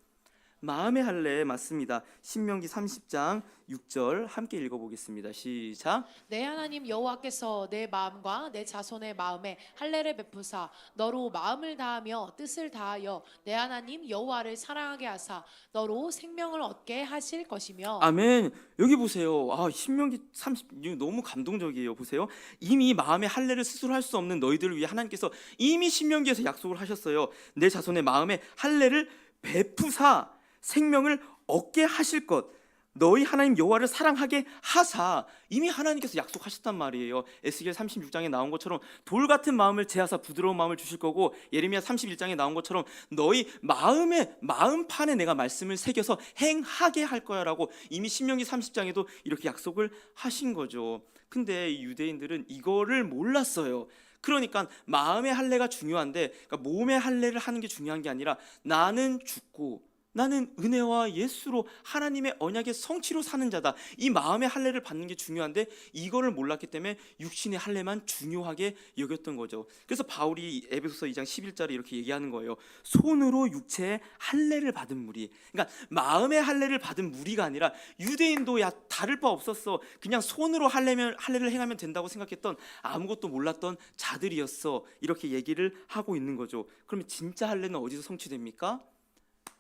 마음의 할례. 맞습니다. 신명기 30장 6절 함께 읽어보겠습니다. 시작.
내 하나님 여호와께서 내 마음과 내 자손의 마음에 할례를 베푸사 너로 마음을 다하며 뜻을 다하여 내 하나님 여호와를 사랑하게 하사 너로 생명을 얻게 하실 것이며.
아멘. 여기 보세요. 신명기 30 너무 감동적이에요. 보세요. 이미 마음의 할례를 스스로 할 수 없는 너희들을 위해 하나님께서 이미 신명기에서 약속을 하셨어요. 내 자손의 마음에 할례를 베푸사 생명을 얻게 하실 것, 너희 하나님 여호와를 사랑하게 하사. 이미 하나님께서 약속하셨단 말이에요. 에스겔 36장에 나온 것처럼 돌 같은 마음을 제하사 부드러운 마음을 주실 거고, 예레미야 31장에 나온 것처럼 너희 마음판에 내가 말씀을 새겨서 행하게 할 거야라고 이미 신명기 30장에도 이렇게 약속을 하신 거죠. 근데 이 유대인들은 이거를 몰랐어요. 그러니까 마음의 할례가 중요한데, 그러니까 몸의 할례를 하는 게 중요한 게 아니라 나는 죽고 나는 은혜와 예수로 하나님의 언약의 성취로 사는 자다. 이 마음의 할례를 받는 게 중요한데 이거를 몰랐기 때문에 육신의 할례만 중요하게 여겼던 거죠. 그래서 바울이 에베소서 2장 11절에 이렇게 얘기하는 거예요. 손으로 육체의 할례를 받은 무리. 그러니까 마음의 할례를 받은 무리가 아니라 유대인도 다를 바 없었어. 그냥 손으로 할례를 행하면 된다고 생각했던 아무것도 몰랐던 자들이었어. 이렇게 얘기를 하고 있는 거죠. 그러면 진짜 할례는 어디서 성취됩니까?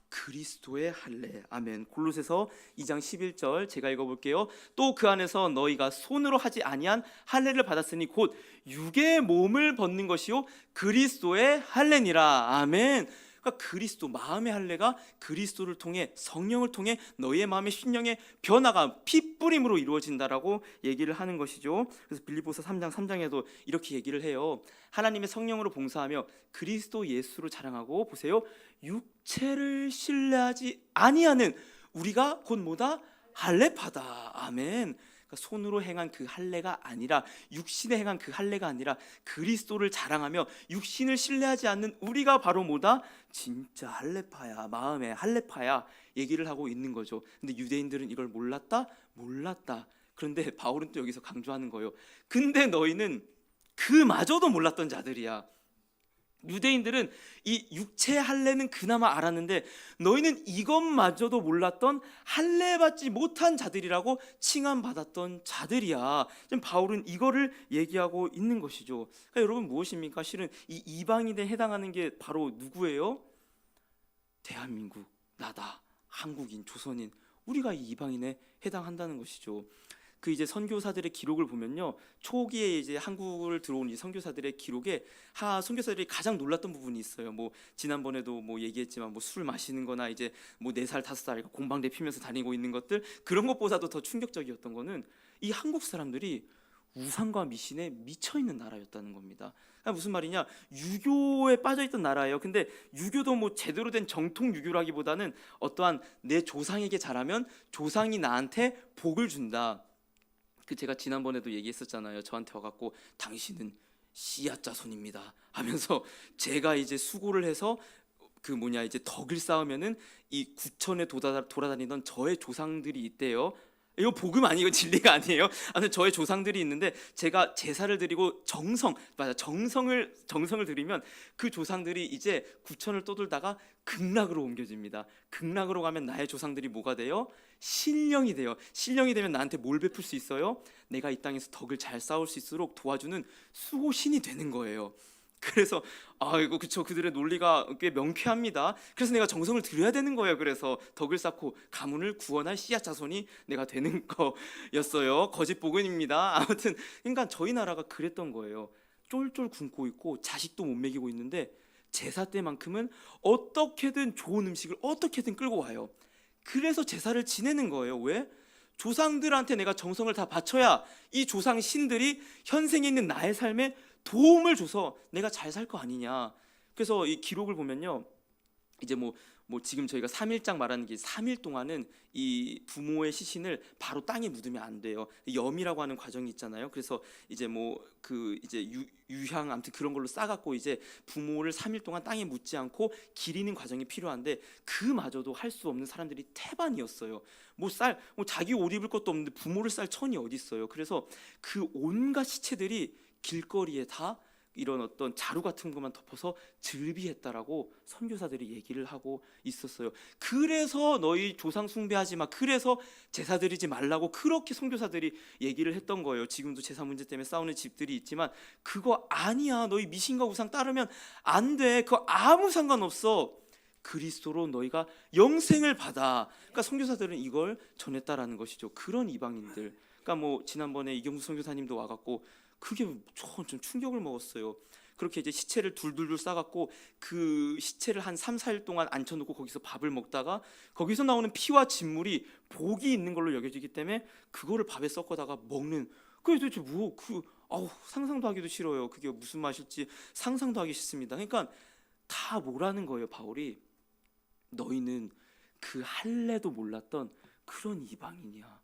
그리스도의 할례. 아멘. 골로새서 2장 11절 제가 읽어볼게요. 또 그 안에서 너희가 손으로 하지 아니한 할례를 받았으니 곧 육의 몸을 벗는 것이요 그리스도의 할례니라. 아멘. 그러니까 그리스도, 마음의 할례가 그리스도를 통해, 성령을 통해 너희의 마음의 신령의 변화가 핏뿌림으로 이루어진다라고 얘기를 하는 것이죠. 그래서 빌립보서 3장 3장에도 이렇게 얘기를 해요. 하나님의 성령으로 봉사하며 그리스도 예수로 자랑하고, 보세요, 육체를 신뢰하지 아니하는 우리가 곧 뭐다? 할례파다. 아멘. 그러니까 손으로 행한 그 할례가 아니라, 육신에 행한 그 할례가 아니라 그리스도를 자랑하며 육신을 신뢰하지 않는 우리가 바로 뭐다? 진짜 할례파야, 마음의 할례파야 얘기를 하고 있는 거죠. 근데 유대인들은 이걸 몰랐다. 그런데 바울은 또 여기서 강조하는 거예요. 근데 너희는 그마저도 몰랐던 자들이야. 유대인들은 이 육체 할례는 그나마 알았는데 너희는 이것마저도 몰랐던 할례 받지 못한 자들이라고 칭함받았던 자들이야. 지금 바울은 이거를 얘기하고 있는 것이죠. 그러니까 여러분 무엇입니까? 실은 이 이방인에 해당하는 게 바로 누구예요? 대한민국, 나다, 한국인, 조선인, 우리가 이 이방인에 해당한다는 것이죠. 그 이제 선교사들의 기록을 보면요, 초기에 이제 한국을 들어온 이 선교사들의 기록에 선교사들이 가장 놀랐던 부분이 있어요. 뭐 지난번에도 뭐 얘기했지만 뭐 술 마시는거나 이제 뭐 4살 5살 공방대 피면서 다니고 있는 것들, 그런 것보다도 더 충격적이었던 거는 이 한국 사람들이 우상과 미신에 미쳐 있는 나라였다는 겁니다. 그러니까 무슨 말이냐, 유교에 빠져 있던 나라예요. 근데 유교도 뭐 제대로 된 정통 유교라기보다는 어떠한 내 조상에게 잘하면 조상이 나한테 복을 준다. 그 제가 지난번에도 얘기했었잖아요. 저한테 와갖고 당신은 씨앗 자손입니다 하면서 제가 이제 수고를 해서 이제 덕을 쌓으면은 이 구천에 돌아다니던 저의 조상들이 있대요. 이거 복음 아니고 진리가 아니에요. 아무튼 저의 조상들이 있는데 제가 제사를 드리고 정성을 드리면 그 조상들이 이제 구천을 떠돌다가 극락으로 옮겨집니다. 극락으로 가면 나의 조상들이 뭐가 돼요? 신령이 돼요. 신령이 되면 나한테 뭘 베풀 수 있어요? 내가 이 땅에서 덕을 잘 쌓을 수 있도록 도와주는 수호신이 되는 거예요. 그래서 이거 그쵸, 그들의 논리가 꽤 명쾌합니다. 그래서 내가 정성을 들여야 되는 거예요. 그래서 덕을 쌓고 가문을 구원할 씨앗 자손이 내가 되는 거였어요. 거짓 복음입니다. 아무튼 그러니까 저희 나라가 그랬던 거예요. 쫄쫄 굶고 있고 자식도 못 먹이고 있는데 제사 때만큼은 어떻게든 좋은 음식을 어떻게든 끌고 와요. 그래서 제사를 지내는 거예요. 왜? 조상들한테 내가 정성을 다 바쳐야 이 조상 신들이 현생에 있는 나의 삶에 도움을 줘서 내가 잘 살 거 아니냐. 그래서 이 기록을 보면요, 이제 뭐 지금 저희가 3일장 말하는 게 3일 동안은 이 부모의 시신을 바로 땅에 묻으면 안 돼요. 염이라고 하는 과정이 있잖아요. 그래서 이제 이제 유향 아무튼 그런 걸로 싸갖고 이제 부모를 3일 동안 땅에 묻지 않고 기리는 과정이 필요한데 그마저도 할 수 없는 사람들이 태반이었어요. 자기 옷 입을 것도 없는데 부모를 쌀 천이 어디 있어요. 그래서 그 온갖 시체들이 길거리에 다 이런 어떤 자루 같은 것만 덮어서 즐비했다라고 선교사들이 얘기를 하고 있었어요. 그래서 너희 조상 숭배하지 마, 그래서 제사 드리지 말라고 그렇게 선교사들이 얘기를 했던 거예요. 지금도 제사 문제 때문에 싸우는 집들이 있지만 그거 아니야, 너희 미신과 우상 따르면 안 돼, 그거 아무 상관없어, 그리스도로 너희가 영생을 받아. 그러니까 선교사들은 이걸 전했다라는 것이죠. 그런 이방인들, 그러니까 지난번에 이경수 선교사님도 와갖고 그게 좀 충격을 먹었어요. 그렇게 이제 시체를 둘둘둘 싸갖고 그 시체를 한 3, 4일 동안 앉혀놓고 거기서 밥을 먹다가 거기서 나오는 피와 진물이 복이 있는 걸로 여겨지기 때문에 그거를 밥에 섞어다가 먹는, 그게 도대체 상상도 하기도 싫어요. 그게 무슨 맛일지 상상도 하기 싫습니다. 그러니까 다 뭐라는 거예요, 바울이. 너희는 그 할례도 몰랐던 그런 이방인이야.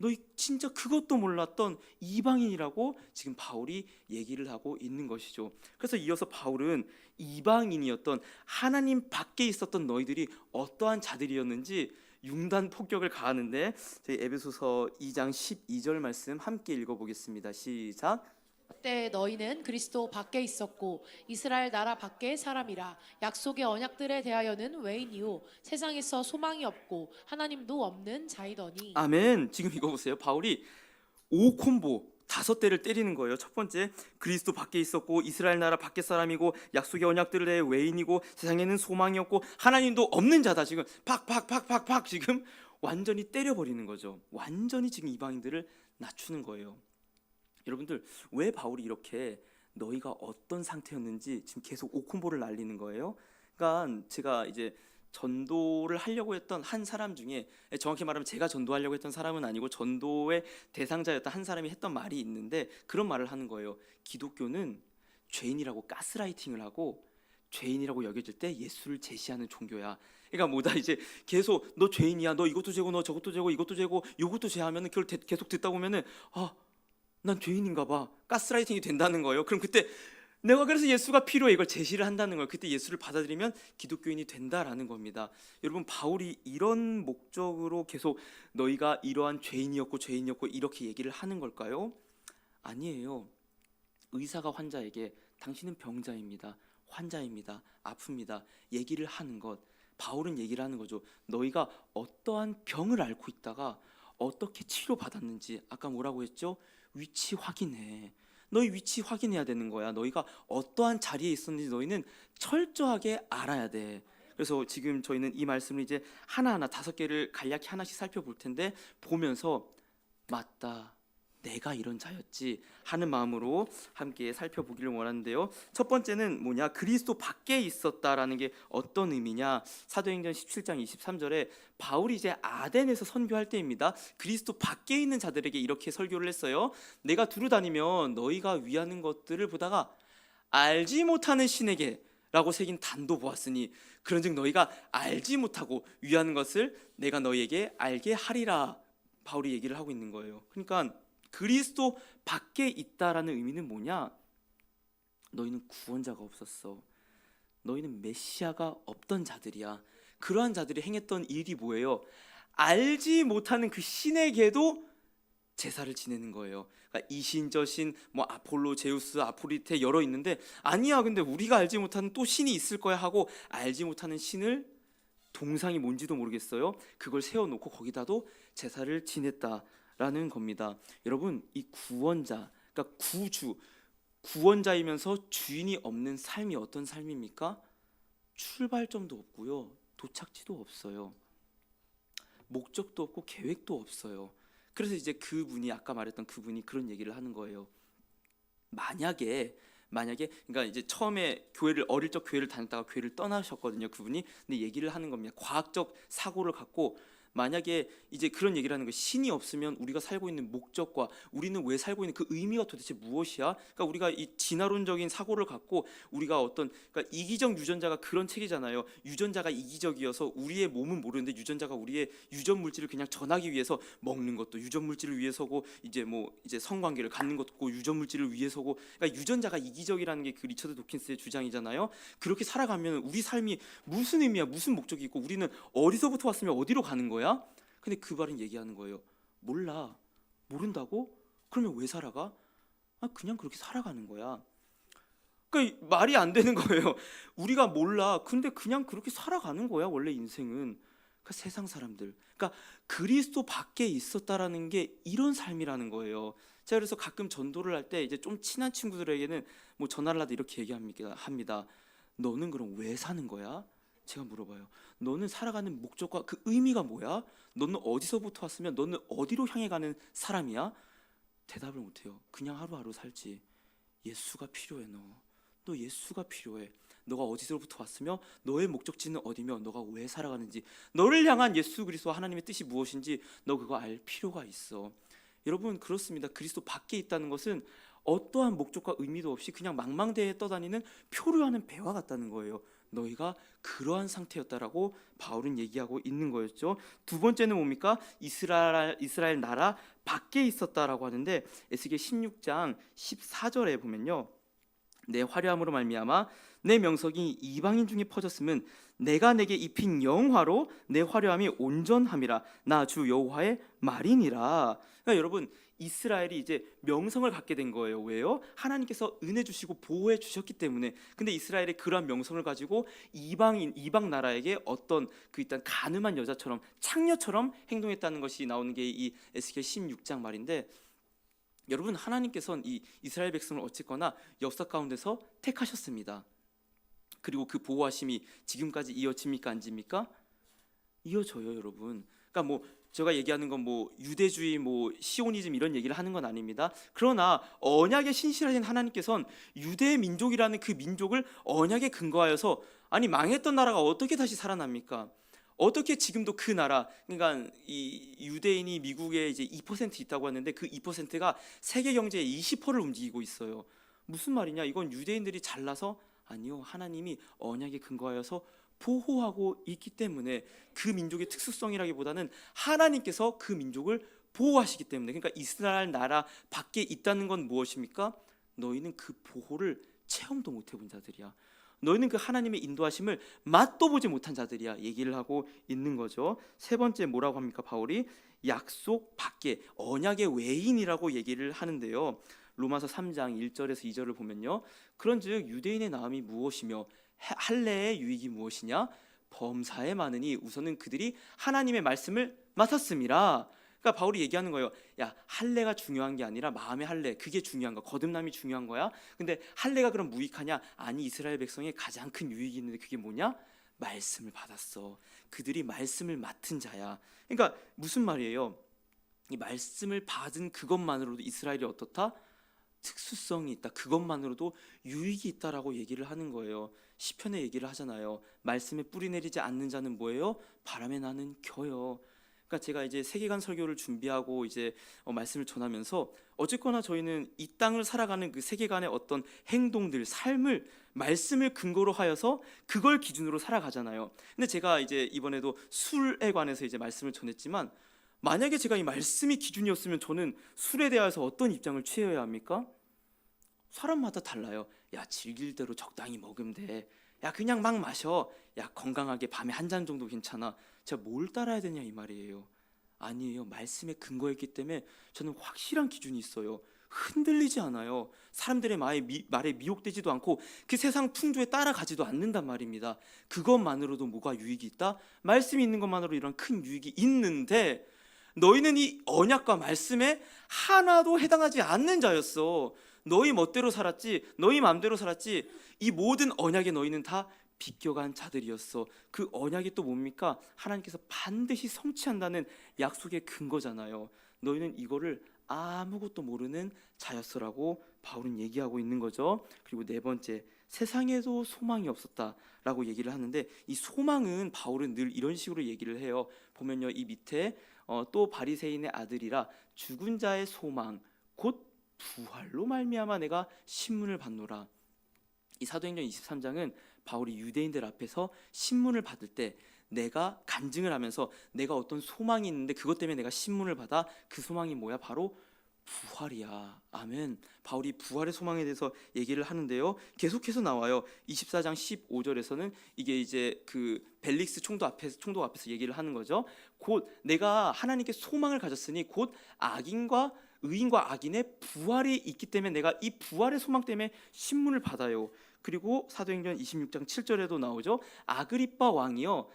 너희 진짜 그것도 몰랐던 이방인이라고 지금 바울이 얘기를 하고 있는 것이죠. 그래서 이어서 바울은 이방인이었던 하나님 밖에 있었던 너희들이 어떠한 자들이었는지 융단 폭격을 가하는데, 저희 에베소서 2장 12절 말씀 함께 읽어보겠습니다. 시작.
그때 너희는 그리스도 밖에 있었고 이스라엘 나라 밖의 사람이라. 약속의 언약들에 대하여는 외인이요 세상에서 소망이 없고 하나님도 없는 자이더니.
아멘. 지금 이거 보세요. 바울이 5콤보 5대를 때리는 거예요. 첫 번째, 그리스도 밖에 있었고 이스라엘 나라 밖의 사람이고 약속의 언약들에 대해 외인이고 세상에는 소망이 없고 하나님도 없는 자다. 지금 팍팍팍팍팍 지금 완전히 때려버리는 거죠. 완전히 지금 이방인들을 낮추는 거예요. 여러분들, 왜 바울이 이렇게 너희가 어떤 상태였는지 지금 계속 5콤보를 날리는 거예요? 그러니까 제가 이제 전도를 하려고 했던 한 사람 중에, 정확히 말하면 제가 전도하려고 했던 사람은 아니고 전도의 대상자였던 한 사람이 했던 말이 있는데, 그런 말을 하는 거예요. 기독교는 죄인이라고 가스라이팅을 하고 죄인이라고 여겨질 때 예수를 제시하는 종교야. 그러니까 이제 계속 너 죄인이야, 너 이것도 죄고 너 저것도 죄고 이것도 죄고 이것도 죄하면은 그걸 계속 듣다 보면은 난 죄인인가 봐, 가스라이팅이 된다는 거예요. 그럼 그때 내가 그래서 예수가 필요해, 이걸 제시를 한다는 거예요. 그때 예수를 받아들이면 기독교인이 된다라는 겁니다. 여러분, 바울이 이런 목적으로 계속 너희가 이러한 죄인이었고 이렇게 얘기를 하는 걸까요? 아니에요. 의사가 환자에게 당신은 병자입니다, 환자입니다. 아픕니다. 얘기를 하는 것. 바울은 얘기를 하는 거죠. 너희가 어떠한 병을 앓고 있다가 어떻게 치료받았는지, 아까 뭐라고 했죠? 위치 확인해. 너희 위치 확인해야 되는 거야. 너희가 어떠한 자리에 있었는지 너희는 철저하게 알아야 돼. 그래서 지금 저희는 이 말씀을 이제 하나하나 5개를 간략히 하나씩 살펴볼 텐데, 보면서 맞다, 내가 이런 자였지 하는 마음으로 함께 살펴보기를 원하는데요. 첫 번째는 뭐냐? 그리스도 밖에 있었다라는 게 어떤 의미냐? 사도행전 17장 23절에 바울이 이제 아덴에서 선교할 때입니다. 그리스도 밖에 있는 자들에게 이렇게 설교를 했어요. 내가 두루 다니면 너희가 위하는 것들을 보다가 알지 못하는 신에게 라고 새긴 단도 보았으니 그런즉 너희가 알지 못하고 위하는 것을 내가 너희에게 알게 하리라. 바울이 얘기를 하고 있는 거예요. 그러니까 그리스도 밖에 있다라는 의미는 뭐냐? 너희는 구원자가 없었어. 너희는 메시아가 없던 자들이야. 그러한 자들이 행했던 일이 뭐예요? 알지 못하는 그 신에게도 제사를 지내는 거예요. 그러니까 이신 저신 뭐 아폴로, 제우스, 아프로디테 여러 있는데, 아니야 근데 우리가 알지 못하는 또 신이 있을 거야 하고 알지 못하는 신을, 동상이 뭔지도 모르겠어요. 그걸 세워놓고 거기다도 제사를 지냈다라는 겁니다. 여러분, 이 구원자, 그러니까 구원자이면서 주인이 없는 삶이 어떤 삶입니까? 출발점도 없고요, 도착지도 없어요. 목적도 없고 계획도 없어요. 그래서 이제 그분이, 아까 말했던 그분이 그런 얘기를 하는 거예요. 만약에 그러니까 이제 처음에 교회를, 어릴 적 교회를 다녔다가 교회를 떠나셨거든요, 그분이. 근데 얘기를 하는 겁니다. 과학적 사고를 갖고 만약에 이제 그런 얘기를 하는 거예요. 신이 없으면 우리가 살고 있는 목적과 우리는 왜 살고 있는 그 의미가 도대체 무엇이야? 그러니까 우리가 이 진화론적인 사고를 갖고 우리가 어떤, 그러니까 이기적 유전자가 그런 책이잖아요. 유전자가 이기적이어서 우리의 몸은 모르는데 유전자가 우리의 유전 물질을 그냥 전하기 위해서 먹는 것도 유전 물질을 위해서고, 이제 뭐 이제 성관계를 갖는 것도 유전 물질을 위해서고, 그러니까 유전자가 이기적이라는 게 그 리처드 도킨스의 주장이잖아요. 그렇게 살아가면 우리 삶이 무슨 의미야, 무슨 목적이 있고 우리는 어디서부터 왔으면 어디로 가는 거야? 근데 그 말은 얘기하는 거예요. 몰라. 모른다고? 그러면 왜 살아가? 그냥 그렇게 살아가는 거야. 그러니까 말이 안 되는 거예요. 우리가 몰라. 근데 그냥 그렇게 살아가는 거야, 원래 인생은. 그러니까 세상 사람들. 그러니까 그리스도 밖에 있었다라는 게 이런 삶이라는 거예요. 제가 그래서 가끔 전도를 할 때 이제 좀 친한 친구들에게는 뭐 전화를 하다 이렇게 얘기합니다. 너는 그럼 왜 사는 거야? 제가 물어봐요. 너는 살아가는 목적과 그 의미가 뭐야? 너는 어디서부터 왔으면 너는 어디로 향해 가는 사람이야? 대답을 못해요. 그냥 하루하루 살지. 예수가 필요해. 너 예수가 필요해. 너가 어디서부터 왔으며 너의 목적지는 어디며 너가 왜 살아가는지, 너를 향한 예수 그리스도 하나님의 뜻이 무엇인지 너 그거 알 필요가 있어. 여러분, 그렇습니다. 그리스도 밖에 있다는 것은 어떠한 목적과 의미도 없이 그냥 망망대해에 떠다니는 표류하는 배와 같다는 거예요. 너희가 그러한 상태였다라고 바울은 얘기하고 있는 거였죠. 두 번째는 뭡니까? 이스라엘 나라 밖에 있었다라고 하는데, 에스겔 16장 14절에 보면요, 내 화려함으로 말미암아 내 명석이 이방인 중에 퍼졌음은 내가 내게 입힌 영화로 내 화려함이 온전함이라. 나 주 여호와의 말이니라. 그러니까 여러분, 이스라엘이 이제 명성을 갖게 된 거예요. 왜요? 하나님께서 은혜 주시고 보호해 주셨기 때문에. 근데 이스라엘의 그러한 명성을 가지고 이방 나라에게 어떤 그 일단 가늠한 여자처럼, 창녀처럼 행동했다는 것이 나오는 게 이 에스겔 16장 말인데, 여러분, 하나님께서는 이 이스라엘 백성을 어쨌거나 역사 가운데서 택하셨습니다. 그리고 그 보호하심이 지금까지 이어집니까, 안 집니까? 이어져요, 여러분. 그러니까 뭐 제가 얘기하는 건 뭐 유대주의, 뭐 시오니즘 이런 얘기를 하는 건 아닙니다. 그러나 언약에 신실하신 하나님께서는 유대 민족이라는 그 민족을 언약에 근거하여서, 아니 망했던 나라가 어떻게 다시 살아납니까? 어떻게 지금도 그 나라, 그러니까 이 유대인이 미국에 이제 2% 있다고 하는데 그 2%가 세계 경제의 20%를 움직이고 있어요. 무슨 말이냐? 이건 유대인들이 잘나서? 아니요, 하나님이 언약에 근거하여서 보호하고 있기 때문에, 그 민족의 특수성이라기보다는 하나님께서 그 민족을 보호하시기 때문에. 그러니까 이스라엘 나라 밖에 있다는 건 무엇입니까? 너희는 그 보호를 체험도 못 해본 자들이야. 너희는 그 하나님의 인도하심을 맛도 보지 못한 자들이야, 얘기를 하고 있는 거죠. 세 번째 뭐라고 합니까? 바울이 약속 밖에, 언약의 외인이라고 얘기를 하는데요. 로마서 3장 1절에서 2절을 보면요. 그런즉 유대인의 나음이 무엇이며 할례의 유익이 무엇이냐? 범사에 많으니 우선은 그들이 하나님의 말씀을 맡았음이라. 그러니까 바울이 얘기하는 거예요. 야, 할례가 중요한 게 아니라 마음의 할례, 그게 중요한 거, 거듭남이 중요한 거야. 근데 할례가 그럼 무익하냐? 아니, 이스라엘 백성의 가장 큰 유익이 있는데 그게 뭐냐? 말씀을 받았어. 그들이 말씀을 맡은 자야. 그러니까 무슨 말이에요? 이 말씀을 받은 그것만으로도 이스라엘이 어떻다? 특수성이 있다. 그것만으로도 유익이 있다라고 얘기를 하는 거예요. 시편에 얘기를 하잖아요. 말씀에 뿌리 내리지 않는 자는 뭐예요? 바람에 나는 겨요. 그러니까 제가 이제 세계관 설교를 준비하고 이제 말씀을 전하면서 어쨌거나 저희는 이 땅을 살아가는 그 세계관의 어떤 행동들, 삶을 말씀을 근거로 하여서 그걸 기준으로 살아가잖아요. 근데 제가 이제 이번에도 술에 관해서 이제 말씀을 전했지만 만약에 제가 이 말씀이 기준이었으면 저는 술에 대해서 어떤 입장을 취해야 합니까? 사람마다 달라요. 야, 즐길 대로 적당히 먹으면 돼. 야, 그냥 막 마셔. 야, 건강하게 밤에 한 잔 정도 괜찮아. 제가 뭘 따라야 되냐 이 말이에요. 아니에요. 말씀에 근거했기 때문에 저는 확실한 기준이 있어요. 흔들리지 않아요. 사람들의 말에 미혹되지도 않고 그 세상 풍조에 따라가지도 않는단 말입니다. 그것만으로도 뭐가 유익이 있다? 말씀이 있는 것만으로 이런 큰 유익이 있는데 너희는 이 언약과 말씀에 하나도 해당하지 않는 자였어. 너희 멋대로 살았지, 너희 마음대로 살았지. 이 모든 언약에 너희는 다 비껴간 자들이었어. 그 언약이 또 뭡니까? 하나님께서 반드시 성취한다는 약속의 근거잖아요. 너희는 이거를 아무것도 모르는 자였어라고 바울은 얘기하고 있는 거죠. 그리고 네 번째, 세상에도 소망이 없었다라고 얘기를 하는데 이 소망은 바울은 늘 이런 식으로 얘기를 해요. 보면요, 이 밑에 또 바리새인의 아들이라 죽은 자의 소망 곧 부활로 말미암아 내가 신문을 받노라. 이 사도행전 23장은 바울이 유대인들 앞에서 신문을 받을 때 내가 간증을 하면서 내가 어떤 소망이 있는데 그것 때문에 내가 신문을 받아. 그 소망이 뭐야? 바로 부활이야. 아멘. 바울이 부활의 소망에 대해서 얘기를 하는데요. 계속해서 나와요. 24장 15절에서는 이게 이제 그 벨릭스 총독 앞에서 얘기를 하는 거죠. 곧 내가 하나님께 소망을 가졌으니 곧 의인과 악인의 부활이 있기 때문에 내가 이 부활의 소망 때문에 신문을 받아요. 그리고 사도행전 26장 7절에도 나오죠. 아그리빠 왕이요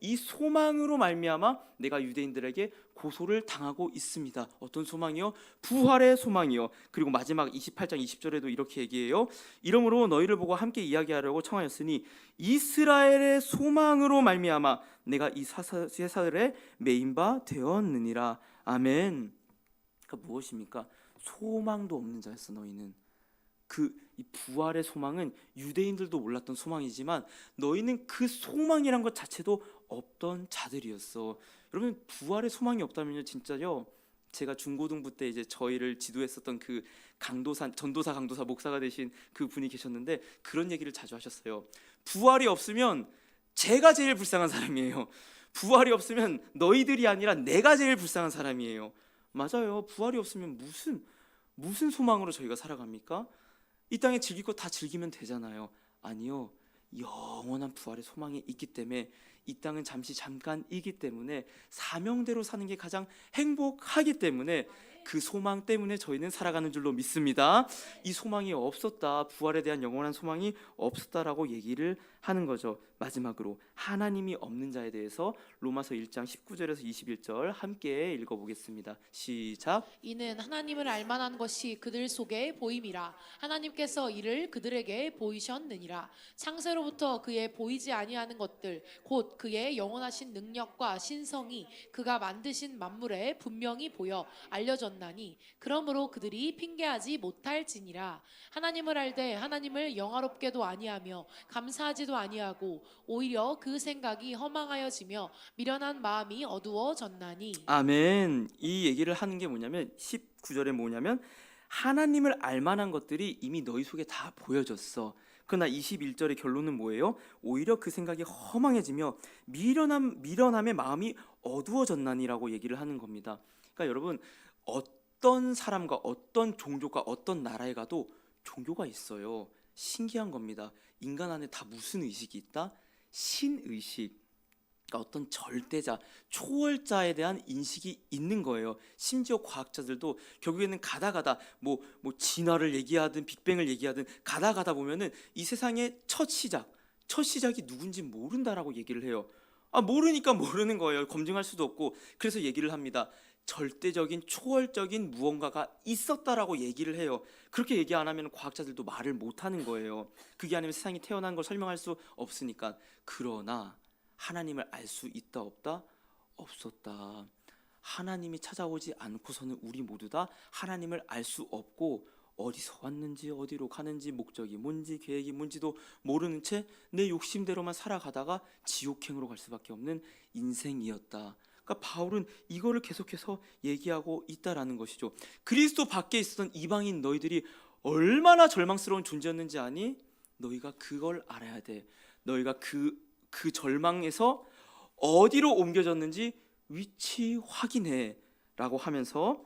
이 소망으로 말미암아 내가 유대인들에게 고소를 당하고 있습니다. 어떤 소망이요? 부활의 소망이요. 그리고 마지막 28장 20절에도 이렇게 얘기해요. 이러므로 너희를 보고 함께 이야기하려고 청하였으니 이스라엘의 소망으로 말미암아 내가 이 세사들의 메인바 되었느니라. 아멘. 그러니까 무엇입니까? 소망도 없는 자였어. 너희는 이 부활의 소망은 유대인들도 몰랐던 소망이지만 너희는 그 소망이란 것 자체도 없던 자들이었어. 여러분, 부활의 소망이 없다면요, 진짜요. 제가 중고등부 때 이제 저희를 지도했었던 그 전도사 강도사 목사가 되신 그 분이 계셨는데 그런 얘기를 자주 하셨어요. 부활이 없으면 제가 제일 불쌍한 사람이에요. 부활이 없으면 너희들이 아니라 내가 제일 불쌍한 사람이에요. 맞아요. 부활이 없으면 무슨 소망으로 저희가 살아갑니까? 이 땅에 즐길 거 다 즐기면 되잖아요. 아니요. 영원한 부활의 소망이 있기 때문에 이 땅은 잠깐이기 때문에 사명대로 사는 게 가장 행복하기 때문에 그 소망 때문에 저희는 살아가는 줄로 믿습니다. 이 소망이 없었다, 부활에 대한 영원한 소망이 없었다라고 얘기를 하는 거죠. 마지막으로 하나님이 없는 자에 대해서 로마서 1장 19절에서 21절 함께 읽어보겠습니다. 시작.
이는 하나님을 알만한 것이 그들 속에 보임이라. 하나님께서 이를 그들에게 보이셨느니라. 창세로부터 그의 보이지 아니하는 것들 곧 그의 영원하신 능력과 신성이 그가 만드신 만물에 분명히 보여 알려졌나니 그러므로 그들이 핑계하지 못할지니라. 하나님을 알되 하나님을 영화롭게도 아니하며 감사하지도 아니하고 오히려 그 생각이 허망하여지며 미련한 마음이 어두워졌나니.
아멘. 이 얘기를 하는 게 뭐냐면 19절에 뭐냐면 하나님을 알만한 것들이 이미 너희 속에 다 보여졌어. 그러나 21절의 결론은 뭐예요? 오히려 그 생각이 허망해지며 미련함의 마음이 어두워졌나니라고 얘기를 하는 겁니다. 그러니까 여러분, 어떤 사람과 어떤 종교가 어떤 나라에 가도 종교가 있어요. 신기한 겁니다. 인간 안에 다 무슨 의식이 있다? 신의식. 그러니까 어떤 절대자, 초월자에 대한 인식이 있는 거예요. 심지어 과학자들도 결국에는 가다 뭐 진화를 얘기하든 빅뱅을 얘기하든 가다 보면은 이 세상의 첫 시작이 누군지 모른다라고 얘기를 해요. 모르니까 모르는 거예요. 검증할 수도 없고. 그래서 얘기를 합니다. 절대적인 초월적인 무언가가 있었다라고 얘기를 해요. 그렇게 얘기 안 하면 과학자들도 말을 못 하는 거예요. 그게 아니면 세상이 태어난 걸 설명할 수 없으니까. 그러나 하나님을 알 수 있다 없다? 없었다. 하나님이 찾아오지 않고서는 우리 모두 다 하나님을 알 수 없고, 어디서 왔는지 어디로 가는지 목적이 뭔지 계획이 뭔지도 모르는 채 내 욕심대로만 살아가다가 지옥행으로 갈 수밖에 없는 인생이었다. 그러니까 바울은 이거를 계속해서 얘기하고 있다라는 것이죠. 그리스도 밖에 있었던 이방인 너희들이 얼마나 절망스러운 존재였는지 아니? 너희가 그걸 알아야 돼. 너희가 그 절망에서 어디로 옮겨졌는지 위치 확인해 라고 하면서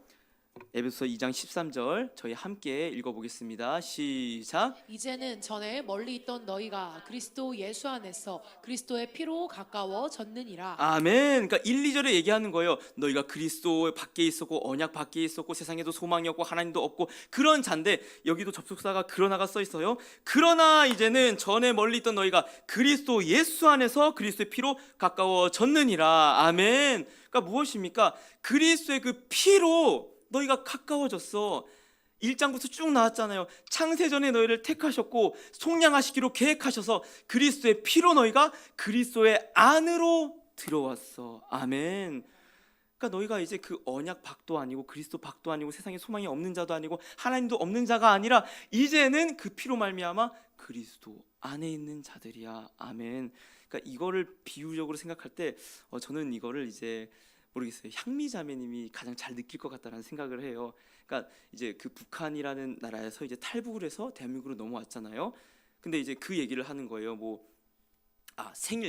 에베소서 2장 13절 저희 함께 읽어보겠습니다. 시작.
이제는 전에 멀리 있던 너희가 그리스도 예수 안에서 그리스도의 피로 가까워졌느니라.
아멘. 그러니까 1, 2절에 얘기하는 거예요. 너희가 그리스도 밖에 있었고 언약 밖에 있었고 세상에도 소망이 없고 하나님도 없고 그런 자인데, 여기도 접속사가 그러나가 써 있어요. 그러나 이제는 전에 멀리 있던 너희가 그리스도 예수 안에서 그리스도의 피로 가까워졌느니라. 아멘. 그러니까 무엇입니까? 그리스도의 그 피로 너희가 가까워졌어. 1장부터 쭉 나왔잖아요. 창세전에 너희를 택하셨고 속량하시기로 계획하셔서 그리스도의 피로 너희가 그리스도의 안으로 들어왔어. 아멘. 그러니까 너희가 이제 그 언약 밖도 아니고 그리스도 밖도 아니고 세상에 소망이 없는 자도 아니고 하나님도 없는 자가 아니라 이제는 그 피로 말미암아 그리스도 안에 있는 자들이야. 아멘. 그러니까 이거를 비유적으로 생각할 때 저는 이거를 이제 모르겠어요. 향미자매님이 가장 잘 느낄 것 같다는 생각을 해요. 그러니까 이제 그 북한이라는 나라에서 이제 탈북을 해서 대한민국으로 넘어왔잖아요. 근데 이제 그 얘기를 하는 거예요.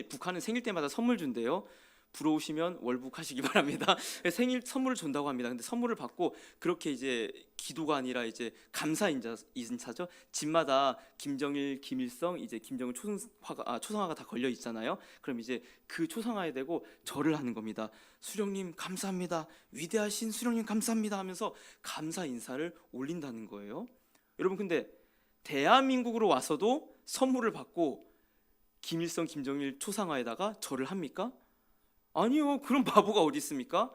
북한은 생일 때마다 선물 준대요. 부러우시면 월북하시기 바랍니다. 생일 선물을 준다고 합니다. 근데 선물을 받고 그렇게 이제 기도가 아니라 이제 감사 인사죠. 집마다 김정일, 김일성, 이제 김정은 초상화가 다 걸려 있잖아요. 그럼 이제 그 초상화에 대고 절을 하는 겁니다. 수령님 감사합니다. 위대하신 수령님 감사합니다 하면서 감사 인사를 올린다는 거예요. 여러분, 근데 대한민국으로 와서도 선물을 받고 김일성, 김정일 초상화에다가 절을 합니까? 아니요. 그런 바보가 어디 있습니까?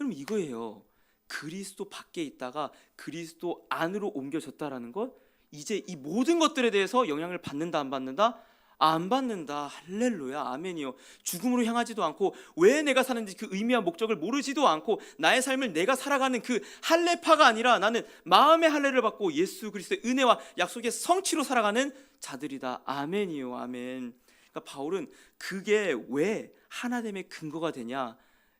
여러분, 이거예요. 그리스도 밖에 있다가 그리스도 안으로 옮겨졌다라는 것, 이제 이 모든 것들에 대해서 영향을 받는다 안 받는다? 안 받는다. 할렐루야. 아멘이요. 죽음으로 향하지도 않고 왜 내가 사는지 그 의미와 목적을 모르지도 않고 나의 삶을 내가 살아가는 그 할례파가 아니라 나는 마음의 할례를 받고 예수 그리스도의 은혜와 약속의 성취로 살아가는 자들이다. 아멘이요. 아멘. 그러니까 바울은 그게 왜 하나됨의 근거가 되냐,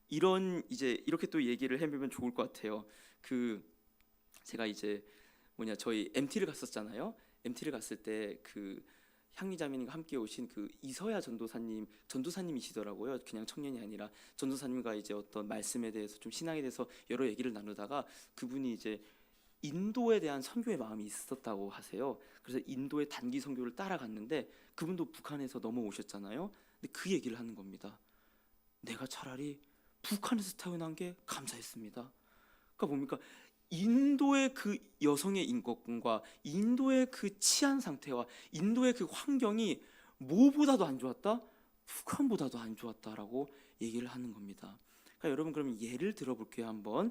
이렇게 또 얘기를 해보면 좋을 것 같아요. 제가 이제 저희 MT를 갔었잖아요. MT를 갔을 때 그 향리자매님과 함께 오신 그 이서야 전도사님이시더라고요. 그냥 청년이 아니라 전도사님과 이제 어떤 말씀에 대해서 좀 신앙에 대해서 여러 얘기를 나누다가 그분이 이제 인도에 대한 선교의 마음이 있었다고 하세요. 그래서 인도의 단기 선교를 따라갔는데 그분도 북한에서 넘어오셨잖아요. 근데 그 얘기를 하는 겁니다. 내가 차라리 북한에서 태어난 게 감사했습니다. 그러니까 뭡니까? 인도의 그 여성의 인권과 인도의 그 치안 상태와 인도의 그 환경이 뭐보다도 안 좋았다? 북한보다도 안 좋았다라고 얘기를 하는 겁니다. 그러니까 여러분, 그러면 예를 들어볼게요. 한번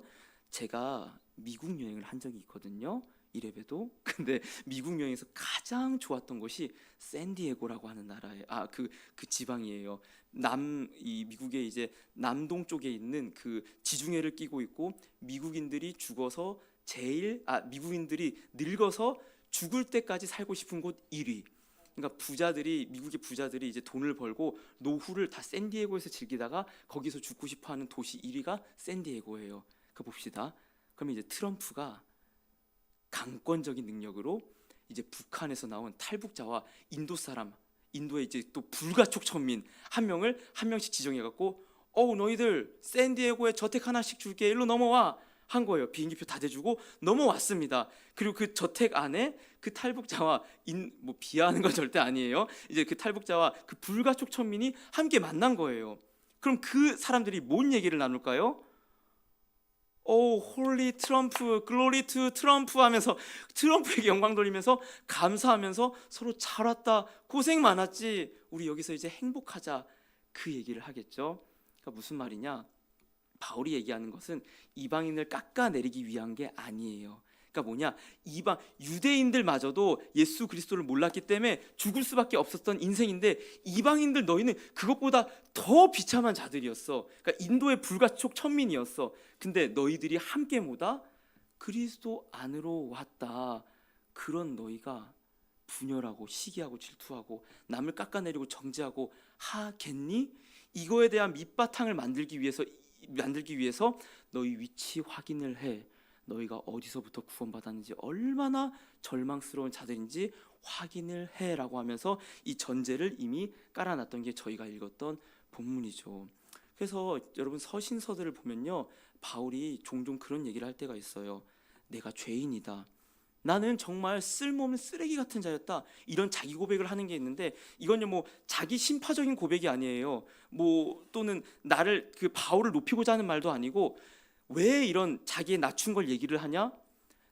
제가 미국 여행을 한 적이 있거든요. 이래봬도. 근데 미국 여행에서 가장 좋았던 곳이 샌디에고라고 하는 나라에 그 지방이에요. 이 미국의 이제 남동 쪽에 있는 그 지중해를 끼고 있고 미국인들이 미국인들이 늙어서 죽을 때까지 살고 싶은 곳 1위. 그러니까 미국의 부자들이 이제 돈을 벌고 노후를 다 샌디에고에서 즐기다가 거기서 죽고 싶어하는 도시 1위가 샌디에고예요. 그 봅시다. 그러면 이제 트럼프가 강권적인 능력으로 이제 북한에서 나온 탈북자와 인도의 이제 또 불가촉 천민 한 명씩 지정해갖고 너희들 샌디에고에 저택 하나씩 줄게, 일로 넘어와 한 거예요. 비행기표 다 대주고 넘어왔습니다. 그리고 그 저택 안에 그 탈북자와 비하하는 건 절대 아니에요. 이제 그 탈북자와 그 불가촉 천민이 함께 만난 거예요. 그럼 그 사람들이 뭔 얘기를 나눌까요? 오, 홀리 트럼프, 글로리 투 트럼프 하면서 트럼프에게 영광 돌리면서 감사하면서 서로 잘 왔다, 고생 많았지, 우리 여기서 이제 행복하자, 그 얘기를 하겠죠. 그러니까 무슨 말이냐? 바울이 얘기하는 것은 이방인을 깎아내리기 위한 게 아니에요. 그러니까 뭐냐? 이방 유대인들마저도 예수 그리스도를 몰랐기 때문에 죽을 수밖에 없었던 인생인데, 이방인들 너희는 그것보다 더 비참한 자들이었어. 그러니까 인도의 불가촉 천민이었어. 근데 너희들이 함께 뭐다? 그리스도 안으로 왔다. 그런 너희가 분열하고 시기하고 질투하고 남을 깎아내리고 정죄하고 하겠니? 이거에 대한 밑바탕을 만들기 위해서 너희 위치 확인을 해. 너희가 어디서부터 구원받았는지, 얼마나 절망스러운 자들인지 확인을 해라고 하면서 이 전제를 이미 깔아놨던 게 저희가 읽었던 본문이죠. 그래서 여러분 서신서들을 보면요, 바울이 종종 그런 얘기를 할 때가 있어요. 내가 죄인이다, 나는 정말 쓸모없는 쓰레기 같은 자였다, 이런 자기 고백을 하는 게 있는데, 이건요 뭐 자기 심파적인 고백이 아니에요. 뭐 또는 나를 그 바울을 높이고자 하는 말도 아니고, 왜 이런 자기의 낮춘 걸 얘기를 하냐?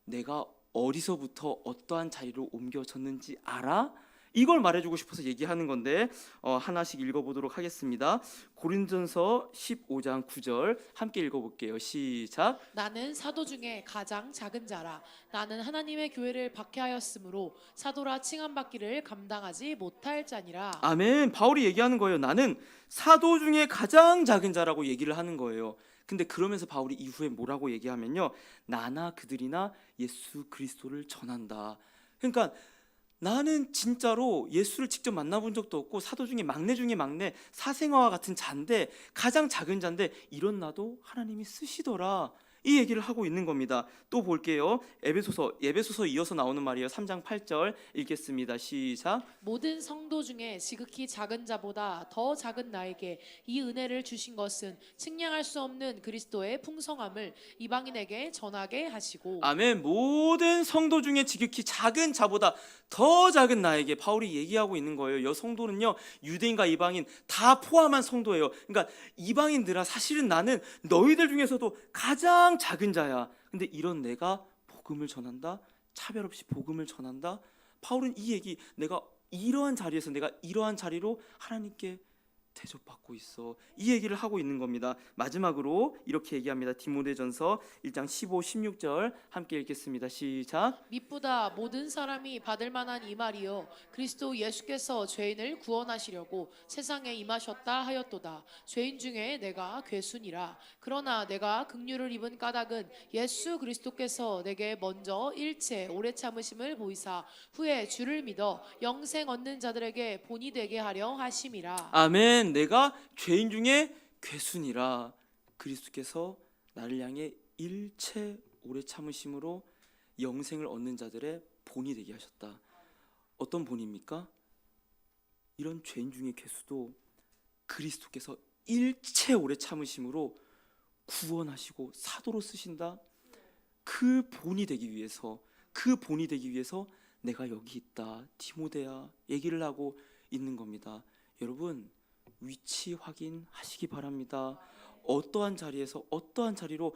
내가 어디서부터 어떠한 자리로 옮겨졌는지 알아? 이걸 말해주고 싶어서 얘기하는 건데, 하나씩 읽어보도록 하겠습니다. 고린전서 15장 9절 함께 읽어볼게요. 시작.
나는 사도 중에 가장 작은 자라. 나는 하나님의 교회를 박해하였으므로 사도라 칭함받기를 감당하지 못할 자니라.
아멘. 바울이 얘기하는 거예요. 나는 사도 중에 가장 작은 자라고 얘기를 하는 거예요. 근데 그러면서 바울이 이후에 뭐라고 얘기하면요, 나나 그들이나 예수 그리스도를 전한다. 그러니까 나는 진짜로 예수를 직접 만나본 적도 없고 사도 중에 막내 사생아와 같은 자인데, 가장 작은 자인데 이런 나도 하나님이 쓰시더라, 이 얘기를 하고 있는 겁니다. 또 볼게요. 에베소서 이어서 나오는 말이에요. 3장 8절 읽겠습니다. 시작.
모든 성도 중에 지극히 작은 자보다 더 작은 나에게 이 은혜를 주신 것은 측량할 수 없는 그리스도의 풍성함을 이방인에게 전하게 하시고.
아멘. 모든 성도 중에 지극히 작은 자보다 더 작은 나에게, 바울이 얘기하고 있는 거예요. 여 성도는요, 유대인과 이방인 다 포함한 성도예요. 그러니까 이방인들아, 사실은 나는 너희들 중에서도 가장 작은 자야. 근데 이런 내가 복음을 전한다, 차별 없이 복음을 전한다. 바울은 이 얘기, 내가 이러한 자리에서 내가 이러한 자리로 하나님께 대접받고 있어, 이 얘기를 하고 있는 겁니다. 마지막으로 이렇게 얘기합니다. 디모데전서 1장 15, 16절 함께 읽겠습니다. 시작.
미쁘다 모든 사람이 받을 만한 이 말이요 그리스도 예수께서 죄인을 구원하시려고 세상에 임하셨다 하였도다. 죄인 중에 내가 괴순이라. 그러나 내가 긍휼을 입은 까닭은 예수 그리스도께서 내게 먼저 일체 오래 참으심을 보이사 후에 주를 믿어 영생 얻는 자들에게 본이 되게 하려 하심이라.
아멘. 내가 죄인 중에 괴순이라. 그리스도께서 나를 향해 일체 오래 참으심으로 영생을 얻는 자들의 본이 되게 하셨다. 어떤 본입니까? 이런 죄인 중에 괴수도 그리스도께서 일체 오래 참으심으로 구원하시고 사도로 쓰신다. 그 본이 되기 위해서 내가 여기 있다, 디모데야, 얘기를 하고 있는 겁니다. 여러분, 위치 확인하시기 바랍니다. 어떠한 자리에서 어떠한 자리로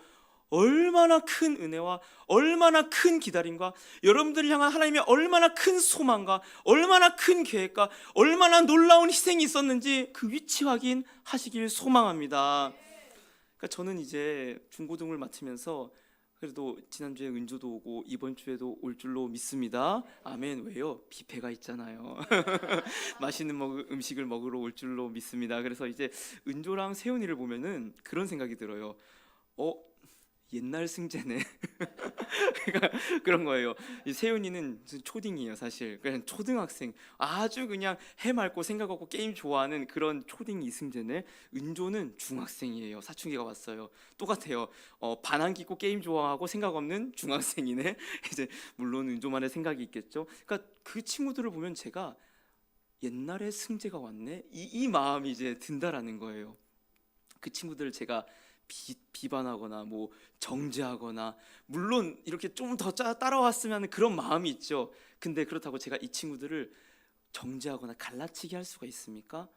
얼마나 큰 은혜와 얼마나 큰 기다림과 여러분들을 향한 하나님의 얼마나 큰 소망과 얼마나 큰 계획과 얼마나 놀라운 희생이 있었는지 그 위치 확인하시길 소망합니다. 그러니까 저는 이제 중고등을 맡으면서 그래도 지난주에 은조도 오고 이번 주에도 올 줄로 믿습니다. 아멘. 왜요? 뷔페가 있잖아요. 맛있는 음식을 먹으러 올 줄로 믿습니다. 그래서 이제 은조랑 세훈이를 보면은 그런 생각이 들어요. 옛날 승재네. 그러니까 그런 거예요. 이 세훈이는 초딩이에요, 사실. 그냥 초등학생, 아주 그냥 해맑고 생각 없고 게임 좋아하는 그런 초딩 이승재네. 은조는 중학생이에요. 사춘기가 왔어요. 똑같아요. 반항기 있고 게임 좋아하고 생각 없는 중학생이네. 이제 물론 은조만의 생각이 있겠죠. 그러니까 그 친구들을 보면 제가 옛날에 승재가 왔네, 이 마음이 이제 든다라는 거예요. 그 친구들을 제가 비반하거나 뭐 정죄하거나, 물론 이렇게 좀 더 따라왔으면 그런 마음이 있죠. 근데 그렇다고 제가 이 친구들을 정죄하거나 갈라치기 할 수가 있습니까?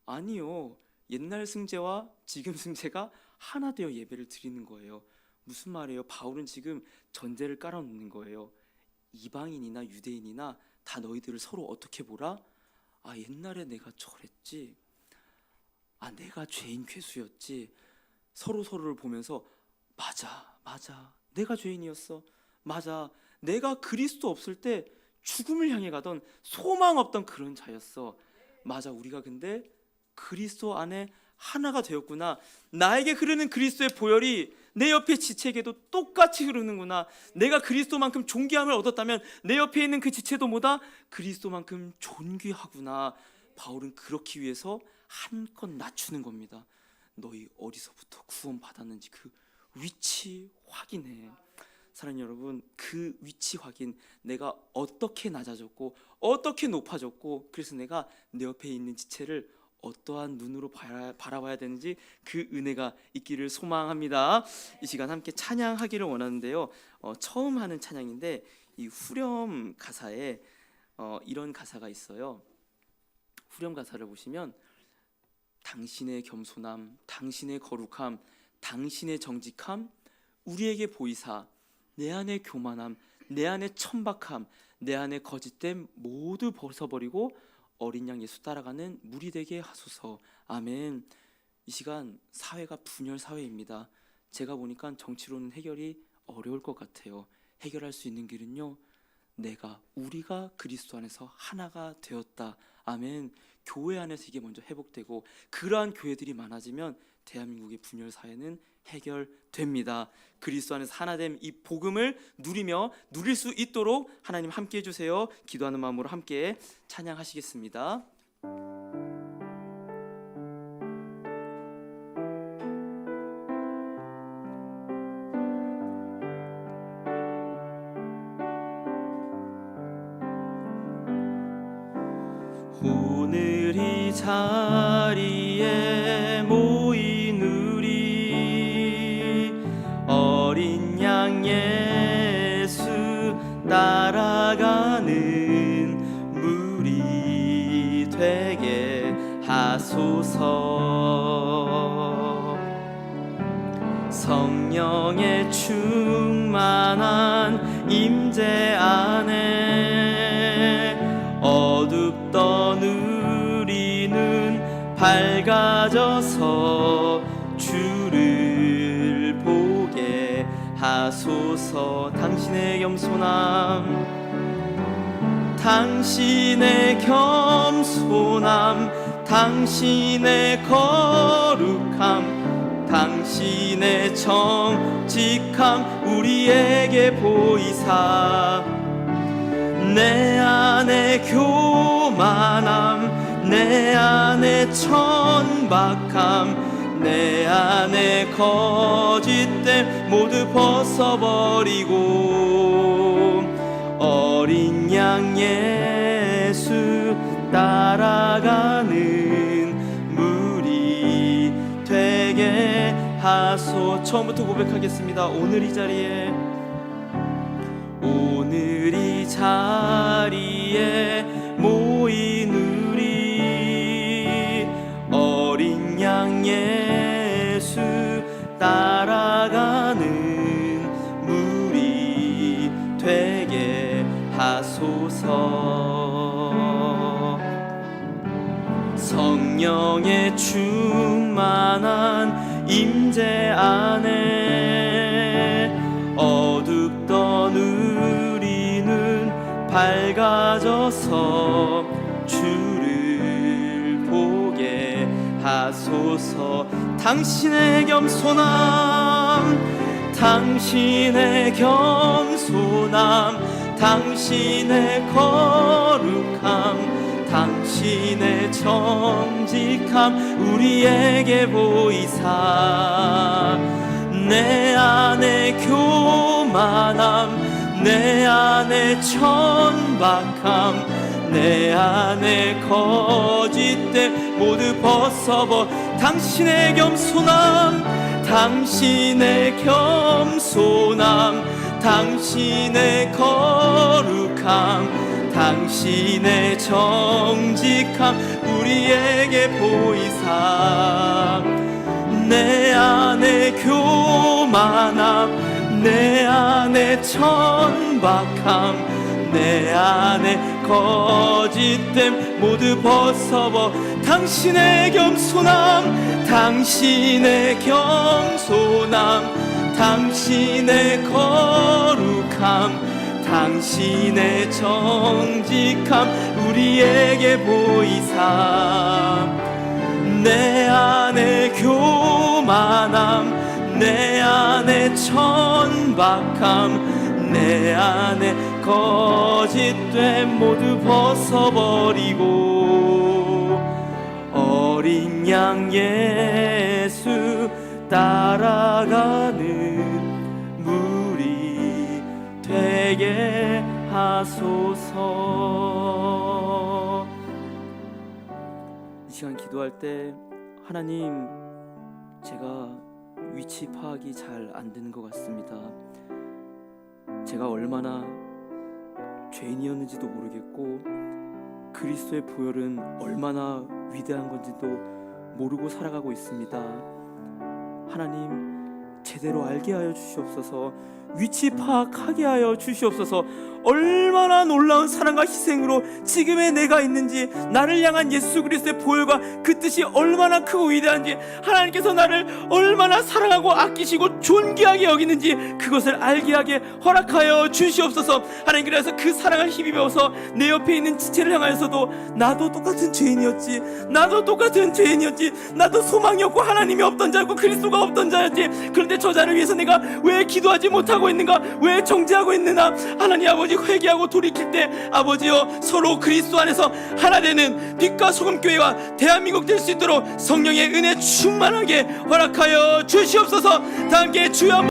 아니요. 옛날 승제와 지금 승제가 하나 되어 예배를 드리는 거예요. 무슨 말이에요? 바울은 지금 전제를 깔아놓는 거예요. 이방인이나 유대인이나 다 너희들을 서로 어떻게 보라? 아, 옛날에 내가 저랬지. 아, 내가 죄인 괴수였지. 서로를 보면서 맞아, 내가 죄인이었어. 맞아, 내가 그리스도 없을 때 죽음을 향해 가던 소망 없던 그런 자였어. 맞아, 우리가 근데 그리스도 안에 하나가 되었구나. 나에게 흐르는 그리스도의 보혈이 내 옆에 지체에게도 똑같이 흐르는구나. 내가 그리스도만큼 존귀함을 얻었다면 내 옆에 있는 그 지체도 뭐다? 그리스도만큼 존귀하구나. 바울은 그렇기 위해서 한껏 낮추는 겁니다. 너희 어디서부터 구원받았는지 그 위치 확인해. 사랑하는 여러분, 그 위치 확인, 내가 어떻게 낮아졌고 어떻게 높아졌고, 그래서 내가 내 옆에 있는 지체를 어떠한 눈으로 바라봐야 되는지 그 은혜가 있기를 소망합니다. 이 시간 함께 찬양하기를 원하는데요, 처음 하는 찬양인데 이 후렴 가사에 이런 가사가 있어요. 후렴 가사를 보시면 당신의 겸손함, 당신의 거룩함, 당신의 정직함 우리에게 보이사 내 안의 교만함, 내 안의 천박함, 내 안의 거짓됨 모두 벗어버리고 어린 양 예수 따라가는 무리 되게 하소서. 아멘. 이 시간 사회가 분열 사회입니다. 제가 보니까 정치로는 해결이 어려울 것 같아요. 해결할 수 있는 길은요, 우리가 그리스도 안에서 하나가 되었다. 아멘. 교회 안에서 이게 먼저 회복되고 그러한 교회들이 많아지면 대한민국의 분열 사회는 해결됩니다. 그리스도 안에서 하나됨 이 복음을 누릴 수 있도록 하나님 함께 해주세요. 기도하는 마음으로 함께 찬양하시겠습니다. 오늘 이 자리에 모인 우리 어린 양 예수 따라가는 무리 되게 하소서. 성령의 충만한 임재 안에 어둡던 우리는 밝아져서 주를 보게 하소서. 당신의 겸손함, 당신의 겸손함, 당신의 거룩함, 당신의 정직함 우리에게 보이사 내 안에 교만함, 내 안에 천박함, 내 안에 거짓됨 모두 벗어버리고 어린 양 예수 따라가는 무리 되게 하소. 처음부터 고백하겠습니다. 오늘 이 자리에 모인 우리 어린 양 예수 따라가는 무리 되게 하소서. 성령의 충만한 임재 안에 어둡던 우리는 밝아져서 주를 보게 하소서. 당신의 겸손함, 당신의 겸손함, 당신의 거룩함, 당신의 정직함 우리에게 보이사 내 안에 교만함, 내 안에 천박함, 내 안에 거짓됨 모두 벗어버. 당신의 겸손함, 당신의 겸손함, 당신의 거룩함, 당신의 정직함 우리에게 보이사 내 안에 교만함 내 안에 천박함 내 안에 거짓됨 모두 벗어버 당신의 겸손함 당신의 겸손함 당신의 거룩함 당신의 정직함 우리에게 보이사 내 안에 교만함 내 안에 천박함 내 안에 거짓됨 모두 벗어버리고 어린 양 예수 따라가는 무리 되게 하소서. 이 시간 기도할 때 하나님, 제가 위치 파악이 잘 안 되는 것 같습니다. 제가 얼마나 죄인이었는지도 모르겠고 그리스도의 보혈은 얼마나 위대한 건지도 모르고 살아가고 있습니다. 하나님, 제대로 알게 하여 주시옵소서. 위치 파악하게 하여 주시옵소서. 얼마나 놀라운 사랑과 희생으로 지금의 내가 있는지, 나를 향한 예수 그리스도의 보혈과 그 뜻이 얼마나 크고 위대한지, 하나님께서 나를 얼마나 사랑하고 아끼시고 존귀하게 여기는지 그것을 알게 하게 허락하여 주시옵소서. 하나님, 그래서 그 사랑을 힘입어서 내 옆에 있는 지체를 향하여서도 나도 똑같은 죄인이었지, 나도 똑같은 죄인이었지, 나도 소망이 없고 하나님이 없던 자였고 그리스도가 없던 자였지. 그런데 저 자를 위해서 내가 왜 기도하지 못하고 있는가, 왜 정죄하고 있느냐. 하나님 아버지, 회개하고 돌이킬 때 아버지여, 서로 그리스도 안에서 하나 되는 빛과 소금 교회와 대한민국 될 수 있도록 성령의 은혜 충만하게 허락하여 주시옵소서. 다 함께 주여